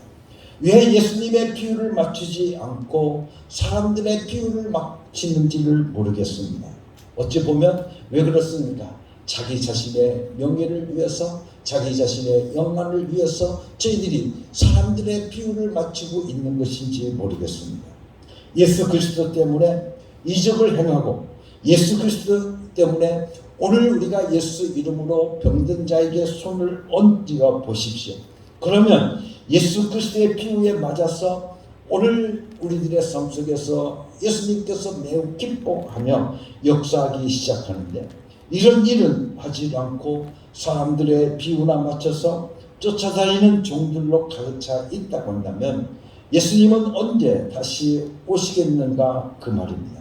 Speaker 1: 왜 예수님의 비율을 맞추지 않고 사람들의 비율을 맞추는지를 모르겠습니다. 어찌 보면 왜 그렇습니까? 자기 자신의 명예를 위해서, 자기 자신의 영광을 위해서 저희들이 사람들의 비율을 맞추고 있는 것인지 모르겠습니다. 예수 그리스도 때문에 이적을 행하고 예수 그리스도 때문에 오늘 우리가 예수 이름으로 병든 자에게 손을 얹어 보십시오. 그러면 예수 그리스도의 비유에 맞아서 오늘 우리들의 삶 속에서 예수님께서 매우 기뻐하며 역사하기 시작하는데, 이런 일은 하지 않고 사람들의 비유나 맞춰서 쫓아다니는 종들로 가득 차 있다고 한다면 예수님은 언제 다시 오시겠는가 그 말입니다.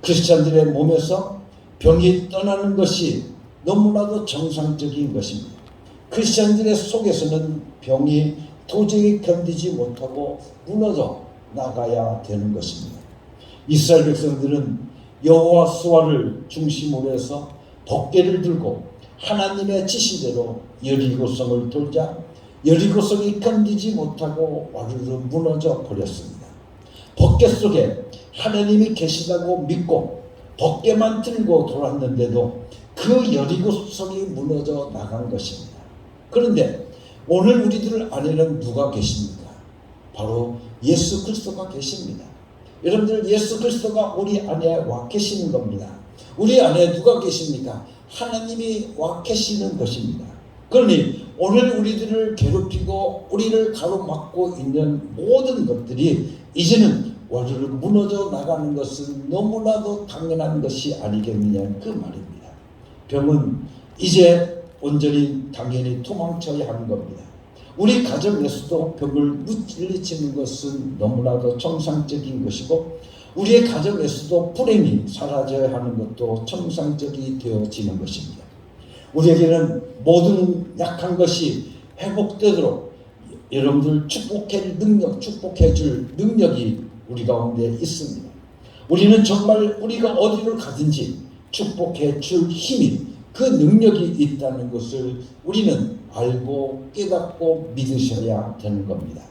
Speaker 1: 크리스찬들의 몸에서 병이 떠나는 것이 너무나도 정상적인 것입니다. 크리스찬들의 속에서는 병이 도저히 견디지 못하고 무너져 나가야 되는 것입니다. 이스라엘 백성들은 여호와 수아를 중심으로 해서 덮개를 들고 하나님의 지시대로 여리고성을 돌자 여리고성이 견디지 못하고 와르르 무너져 버렸습니다. 덮개 속에 하나님이 계시다고 믿고 덮개만 들고 돌았는데도 그 여리고성이 무너져 나간 것입니다. 그런데 오늘 우리들 안에는 누가 계십니까? 바로 예수 그리스도가 계십니다. 여러분들, 예수 그리스도가 우리 안에 와 계시는 겁니다. 우리 안에 누가 계십니까? 하나님이 와 계시는 것입니다. 그러니 오늘 우리들을 괴롭히고 우리를 가로막고 있는 모든 것들이 이제는 와르르 무너져 나가는 것은 너무나도 당연한 것이 아니겠느냐, 그 말입니다. 병은 이제 온전히 당연히 도망쳐야 하는 겁니다. 우리 가정에서도 병을 물리치는 것은 너무나도 정상적인 것이고, 우리의 가정에서도 불행이 사라져야 하는 것도 정상적이 되어지는 것입니다. 우리에게는 모든 약한 것이 회복되도록 여러분들 축복해 줄 능력이 우리 가운데 있습니다. 우리는 정말 우리가 어디를 가든지 축복해 줄 힘이, 그 능력이 있다는 것을 우리는 알고 깨닫고 믿으셔야 되는 겁니다.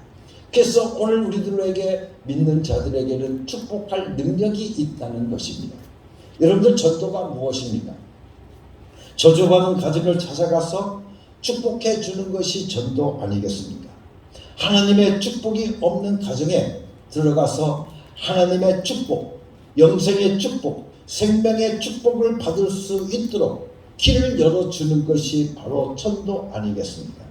Speaker 1: 그래서 오늘 우리들에게, 믿는 자들에게는 축복할 능력이 있다는 것입니다. 여러분들, 전도가 무엇입니까? 저주받은 가정을 찾아가서 축복해 주는 것이 전도 아니겠습니까? 하나님의 축복이 없는 가정에 들어가서 하나님의 축복, 영생의 축복, 생명의 축복을 받을 수 있도록 길을 열어주는 것이 바로 전도 아니겠습니까?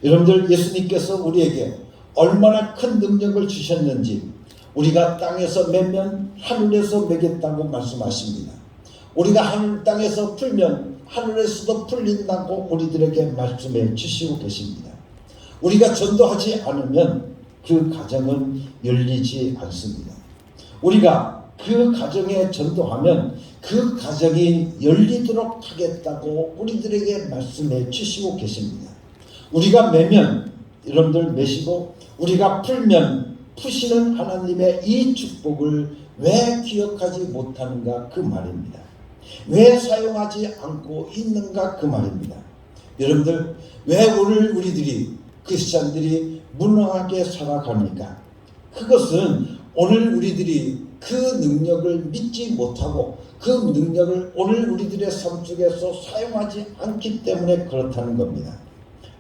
Speaker 1: 여러분들, 예수님께서 우리에게 얼마나 큰 능력을 주셨는지 우리가 땅에서 매면 하늘에서 매겠다고 말씀하십니다. 우리가 하늘 땅에서 풀면 하늘에서도 풀린다고 우리들에게 말씀해 주시고 계십니다. 우리가 전도하지 않으면 그 가정은 열리지 않습니다. 우리가 그 가정에 전도하면 그 가정이 열리도록 하겠다고 우리들에게 말씀해 주시고 계십니다. 우리가 매면 여러분들 매시고, 우리가 풀면 푸시는 하나님의 이 축복을 왜 기억하지 못하는가, 그 말입니다. 왜 사용하지 않고 있는가, 그 말입니다. 여러분들, 왜 오늘 우리들이 크리스찬들이 무능하게 살아갑니까? 그것은 오늘 우리들이 그 능력을 믿지 못하고 그 능력을 오늘 우리들의 삶 속에서 사용하지 않기 때문에 그렇다는 겁니다.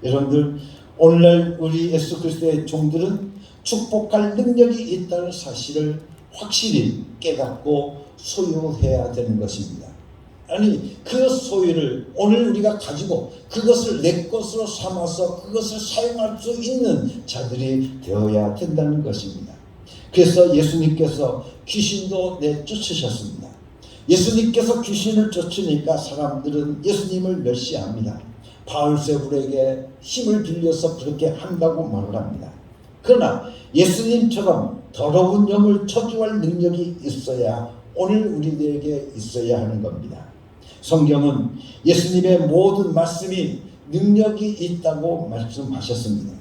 Speaker 1: 여러분들, 오늘날 우리 예수 그리스도의 종들은 축복할 능력이 있다는 사실을 확실히 깨닫고 소유해야 되는 것입니다. 아니, 그 소유를 오늘 우리가 가지고 그것을 내 것으로 삼아서 그것을 사용할 수 있는 자들이 되어야 된다는 것입니다. 그래서 예수님께서 귀신도 내쫓으셨습니다. 예수님께서 귀신을 쫓으니까 사람들은 예수님을 멸시합니다. 바울세불에게 힘을 빌려서 그렇게 한다고 말을 합니다. 그러나 예수님처럼 더러운 영을 저주할 능력이 있어야 오늘 우리들에게 있어야 하는 겁니다. 성경은 예수님의 모든 말씀이 능력이 있다고 말씀하셨습니다.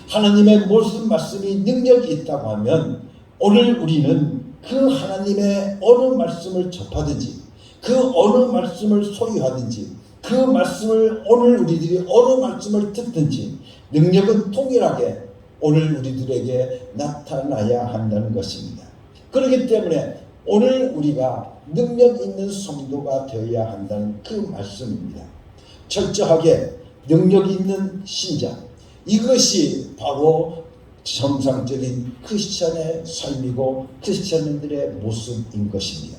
Speaker 1: 하나님의 모든 말씀이 능력이 있다고 하면 오늘 우리는 그 하나님의 어느 말씀을 접하든지 그 어느 말씀을 소유하든지 그 말씀을 오늘 우리들이 어느 말씀을 듣든지 능력은 동일하게 오늘 우리들에게 나타나야 한다는 것입니다. 그렇기 때문에 오늘 우리가 능력 있는 성도가 되어야 한다는 그 말씀입니다. 철저하게 능력 있는 신자, 이것이 바로 정상적인 크리스찬의 삶이고 크리스찬들의 모습인 것입니다.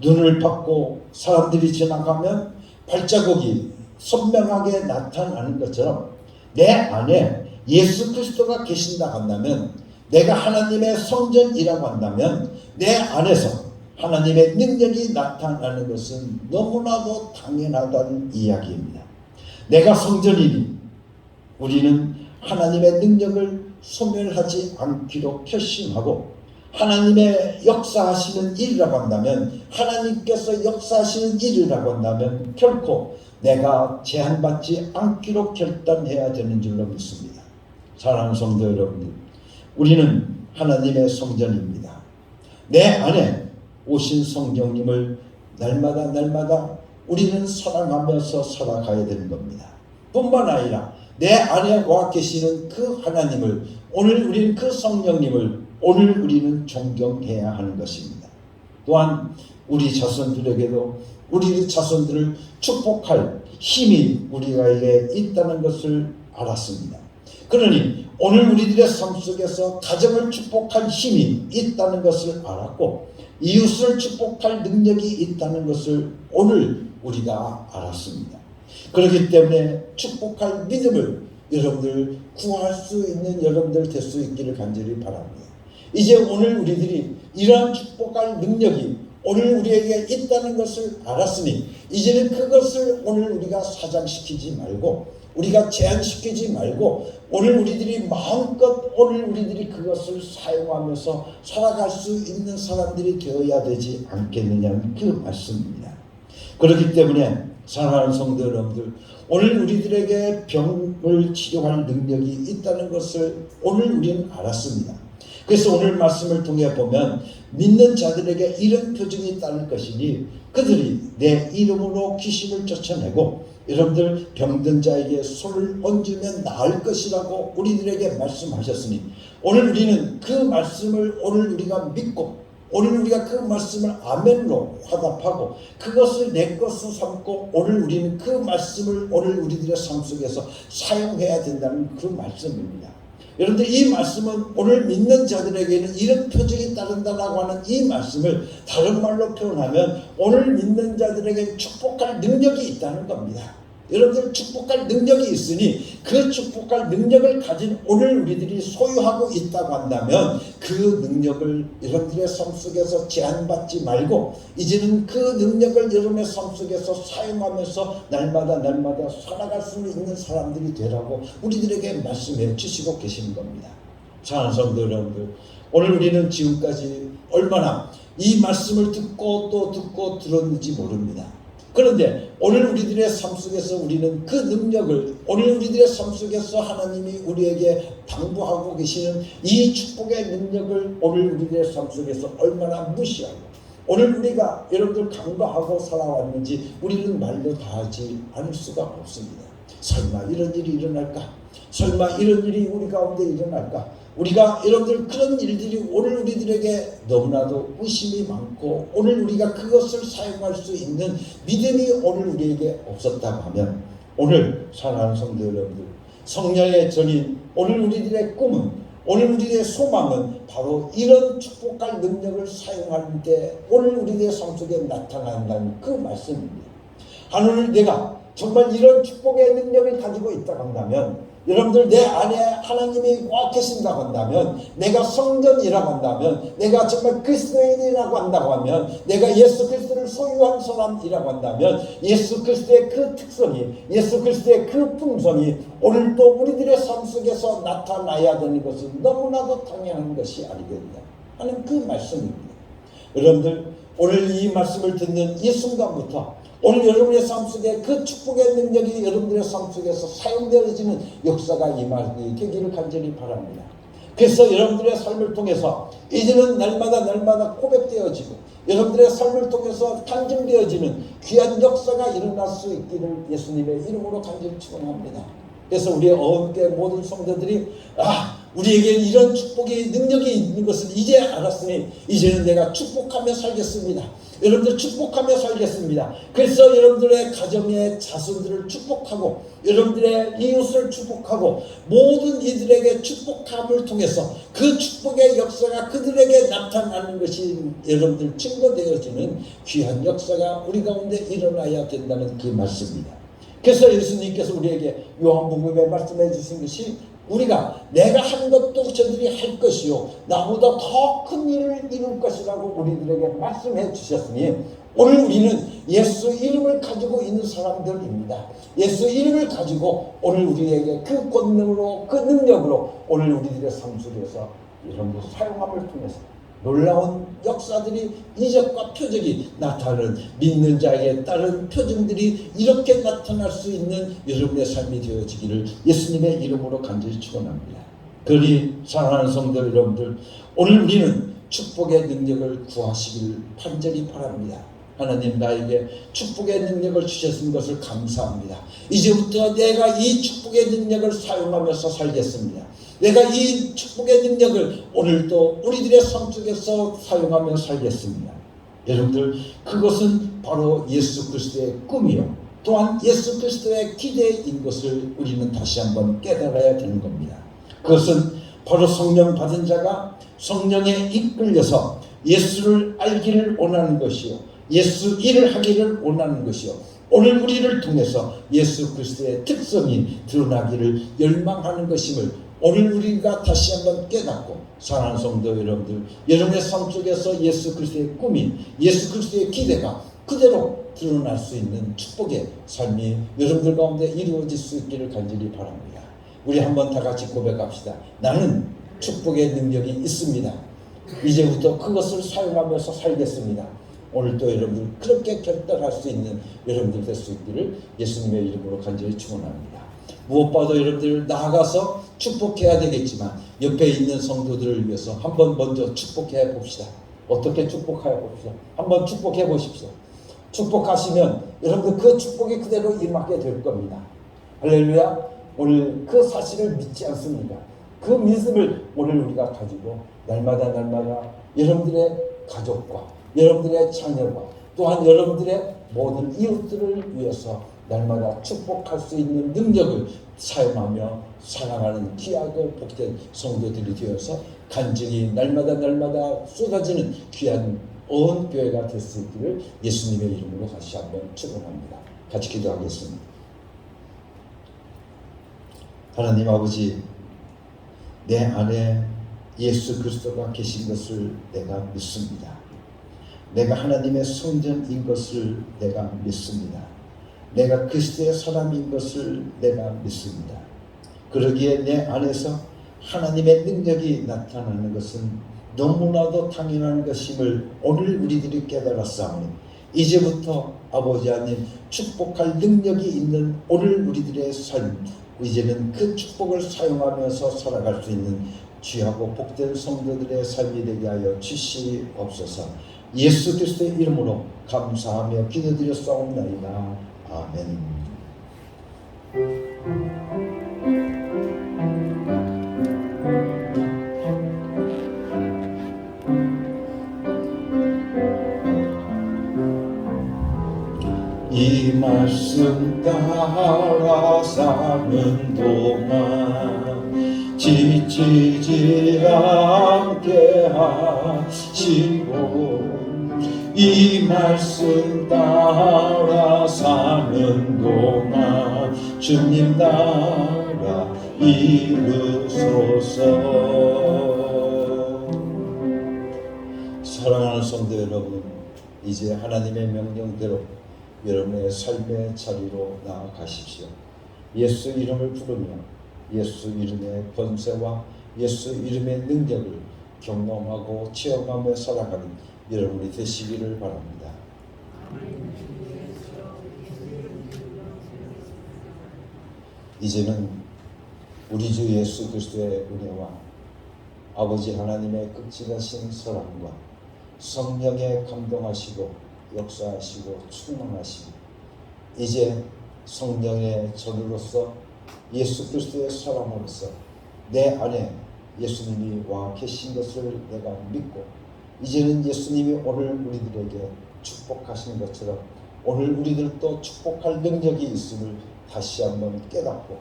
Speaker 1: 눈을 받고 사람들이 지나가면 발자국이 선명하게 나타나는 것처럼 내 안에 예수 그리스도가 계신다 한다면, 내가 하나님의 성전이라고 한다면 내 안에서 하나님의 능력이 나타나는 것은 너무나도 당연하다는 이야기입니다. 내가 성전이니 우리는 하나님의 능력을 소멸하지 않기로 결심하고, 하나님의 역사하시는 일이라고 한다면, 하나님께서 역사하시는 일이라고 한다면 결코 내가 제한받지 않기로 결단해야 되는 줄로 믿습니다. 사랑하는 성도 여러분들, 우리는 하나님의 성전입니다. 내 안에 오신 성령님을 날마다 우리는 사랑하면서 살아가야 되는 겁니다. 뿐만 아니라 내 안에 와 계시는 그 하나님을, 오늘 우리는 그 성령님을 오늘 우리는 존경해야 하는 것입니다. 또한 우리 자손들에게도 우리 자손들을 축복할 힘이 우리에게 있다는 것을 알았습니다. 그러니 오늘 우리들의 삶 속에서 가정을 축복할 힘이 있다는 것을 알았고 이웃을 축복할 능력이 있다는 것을 오늘 우리가 알았습니다. 그렇기 때문에 축복할 믿음을 여러분들 구할 수 있는 여러분들 될 수 있기를 간절히 바랍니다. 이제 오늘 우리들이 이러한 축복할 능력이 오늘 우리에게 있다는 것을 알았으니 이제는 그것을 오늘 우리가 사장시키지 말고 우리가 제한시키지 말고 오늘 우리들이 마음껏 오늘 우리들이 그것을 사용하면서 살아갈 수 있는 사람들이 되어야 되지 않겠느냐는 그 말씀입니다. 그렇기 때문에 사랑하는 성도 여러분들, 오늘 우리들에게 병을 치료할 능력이 있다는 것을 오늘 우리는 알았습니다. 그래서 오늘 말씀을 통해 보면 믿는 자들에게 이런 표징이 따를 것이니 그들이 내 이름으로 귀신을 쫓아내고 여러분들 병든 자에게 손을 얹으면 나을 것이라고 우리들에게 말씀하셨으니 오늘 우리는 그 말씀을 오늘 우리가 믿고 오늘 우리가 그 말씀을 아멘으로 화답하고 그것을 내 것으로 삼고 오늘 우리는 그 말씀을 오늘 우리들의 삶 속에서 사용해야 된다는 그 말씀입니다. 여러분들 이 말씀은 오늘 믿는 자들에게는 이런 표적이 따른다라고 하는 이 말씀을 다른 말로 표현하면 오늘 믿는 자들에게 축복할 능력이 있다는 겁니다. 여러분들 축복할 능력이 있으니 그 축복할 능력을 가진 오늘 우리들이 소유하고 있다고 한다면 그 능력을 여러분들의 삶 속에서 제한받지 말고 이제는 그 능력을 여러분의 삶 속에서 사용하면서 날마다 살아갈 수 있는 사람들이 되라고 우리들에게 말씀해 주시고 계시는 겁니다. 사랑하는 성도 여러분들, 오늘 우리는 지금까지 얼마나 이 말씀을 듣고 또 듣고 들었는지 모릅니다. 그런데 오늘 우리들의 삶 속에서 우리는 그 능력을 오늘 우리들의 삶 속에서 하나님이 우리에게 당부하고 계시는 이 축복의 능력을 오늘 우리들의 삶 속에서 얼마나 무시하고 오늘 우리가 여러분들 간과하고 살아왔는지 우리는 말로 다 하지 않을 수가 없습니다. 설마 이런 일이 일어날까? 설마 이런 일이 우리 가운데 일어날까? 우리가 여러분들 그런 일들이 오늘 우리들에게 너무나도 의심이 많고 오늘 우리가 그것을 사용할 수 있는 믿음이 오늘 우리에게 없었다고 하면 오늘 사랑하는 성도 여러분들, 성령의 전인 오늘 우리들의 꿈은 오늘 우리의 소망은 바로 이런 축복할 능력을 사용할 때 오늘 우리의 삶 속에 나타난다는 그 말씀입니다. 하늘 내가 정말 이런 축복의 능력을 가지고 있다고 한다면 여러분들 내 안에 하나님이 와 계신다고 한다면 내가 성전이라고 한다면 내가 정말 그리스도인이라고 한다고 하면 내가 예수 그리스도를 소유한 사람이라고 한다면 예수 그리스도의 그 특성이 예수 그리스도의 그 품성이 오늘도 우리들의 삶 속에서 나타나야 되는 것은 너무나도 당연한 것이 아니겠느냐 하는 그 말씀입니다. 여러분들 오늘 이 말씀을 듣는 이 순간부터 오늘 여러분의 삶 속에 그 축복의 능력이 여러분들의 삶 속에서 사용되어지는 역사가 임하게 되기를 간절히 바랍니다. 그래서 여러분들의 삶을 통해서 이제는 날마다 고백되어지고 여러분들의 삶을 통해서 간증되어지는 귀한 역사가 일어날 수 있기를 예수님의 이름으로 간절히 축원합니다. 그래서 우리의 어음교회 모든 성도들이 우리에게 이런 축복의 능력이 있는 것을 이제 알았으니 이제는 내가 축복하며 살겠습니다. 여러분들 축복하며 살겠습니다. 그래서 여러분들의 가정의 자손들을 축복하고 여러분들의 이웃을 축복하고 모든 이들에게 축복함을 통해서 그 축복의 역사가 그들에게 나타나는 것이 여러분들 증거되어지는 귀한 역사가 우리 가운데 일어나야 된다는 그 말씀입니다. 그래서 예수님께서 우리에게 요한복음에 말씀해 주신 것이 우리가 내가 한 것도 저들이 할 것이요 나보다 더 큰 일을 이룰 것이라고 우리들에게 말씀해 주셨으니 오늘 우리는 예수 이름을 가지고 있는 사람들입니다. 예수 이름을 가지고 오늘 우리에게 그 권능으로 그 능력으로 오늘 우리들의 삶 속에서 여러분들 사용함을 통해서 놀라운 역사들이 이적과 표적이 나타나는 믿는 자에게 따른 표정들이 이렇게 나타날 수 있는 여러분의 삶이 되어지기를 예수님의 이름으로 간절히 축원합니다. 그러니 사랑하는 성도 여러분들 오늘 우리는 축복의 능력을 구하시길 간절히 바랍니다. 하나님 나에게 축복의 능력을 주셨는 것을 감사합니다. 이제부터 내가 이 축복의 능력을 사용하면서 살겠습니다. 내가 이 축복의 능력을 오늘도 우리들의 삶 속에서 사용하며 살겠습니다. 여러분들 그것은 바로 예수 그리스도의 꿈이요 또한 예수 그리스도의 기대인 것을 우리는 다시 한번 깨달아야 되는 겁니다. 그것은 바로 성령 받은 자가 성령에 이끌려서 예수를 알기를 원하는 것이요, 예수 일을 하기를 원하는 것이요, 오늘 우리를 통해서 예수 그리스도의 특성이 드러나기를 열망하는 것임을 오늘 우리가 다시 한번 깨닫고, 사랑하는 성도 여러분들, 여러분의 삶 속에서 예수 그리스도의 꿈이, 예수 그리스도의 기대가 그대로 드러날 수 있는 축복의 삶이 여러분들 가운데 이루어질 수 있기를 간절히 바랍니다. 우리 한번 다 같이 고백합시다. 나는 축복의 능력이 있습니다. 이제부터 그것을 사용하면서 살겠습니다. 오늘도 여러분들 그렇게 결단할 수 있는 여러분들 될 수 있기를 예수님의 이름으로 간절히 축원합니다. 무엇보다도 여러분들 나아가서 축복해야 되겠지만 옆에 있는 성도들을 위해서 한번 먼저 축복해 봅시다. 어떻게 축복해 봅시다. 한번 축복해 보십시오. 축복하시면 여러분들 그 축복이 그대로 임하게 될 겁니다. 할렐루야. 오늘 그 사실을 믿지 않습니까? 그 믿음을 오늘 우리가 가지고 날마다 여러분들의 가족과 여러분들의 자녀과 또한 여러분들의 모든 이웃들을 위해서 날마다 축복할 수 있는 능력을 사용하며 사랑하는 귀하고 복된 성도들이 되어서 간증이 날마다 쏟아지는 귀한 어원교회가 될 수 있기를 예수님의 이름으로 다시 한번 축원합니다. 같이 기도하겠습니다. 하나님 아버지, 내 안에 예수 그리스도가 계신 것을 내가 믿습니다. 내가 하나님의 성전인 것을 내가 믿습니다. 내가 그리스도의 사람인 것을 내가 믿습니다. 그러기에 내 안에서 하나님의 능력이 나타나는 것은 너무나도 당연한 것임을 오늘 우리들이 깨달았사오니 이제부터 아버지 하나님 축복할 능력이 있는 오늘 우리들의 삶, 이제는 그 축복을 사용하면서 살아갈 수 있는 귀하고 복된 성도들의 삶이 되게 하여 주시옵소서. 예수 그리스도의 이름으로 감사하며 기도드렸사옵나이다. 아멘. 이 말씀 따라 사는 동안 지치지 않게 하시고 이 말씀 따라 사는 동안 주님 나라 이루소서. 사랑하는 성도 여러분, 이제 하나님의 명령대로 여러분의 삶의 자리로 나아가십시오. 예수 이름을 부르며 예수 이름의 권세와 예수 이름의 능력을 경험하고 체험하며 살아가는 여러분이 되시기를 바랍니다. 이제는 우리 주 예수 그리스도의 은혜와 아버지 하나님의 극진하신 사랑과 성령의 감동하시고 역사하시고 충만하시고 이제 성령의 전으로서 예수 그리스도의 사람으로서 내 안에 예수님이 와 계신 것을 내가 믿고 이제는 예수님이 오늘 우리들에게 축복하신 것처럼 오늘 우리들도 축복할 능력이 있음을 다시 한번 깨닫고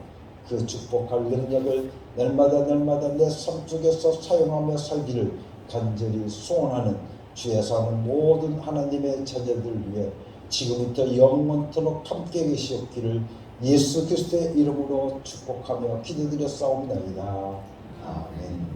Speaker 1: 그 축복할 능력을 날마다 내 삶 속에서 사용하며 살기를 간절히 소원하는 주의 사는 모든 하나님의 자녀들 위해 지금부터 영원토록 함께 계시옵기를 예수 그리스도의 이름으로 축복하며 기도드렸사옵나이다. 아멘.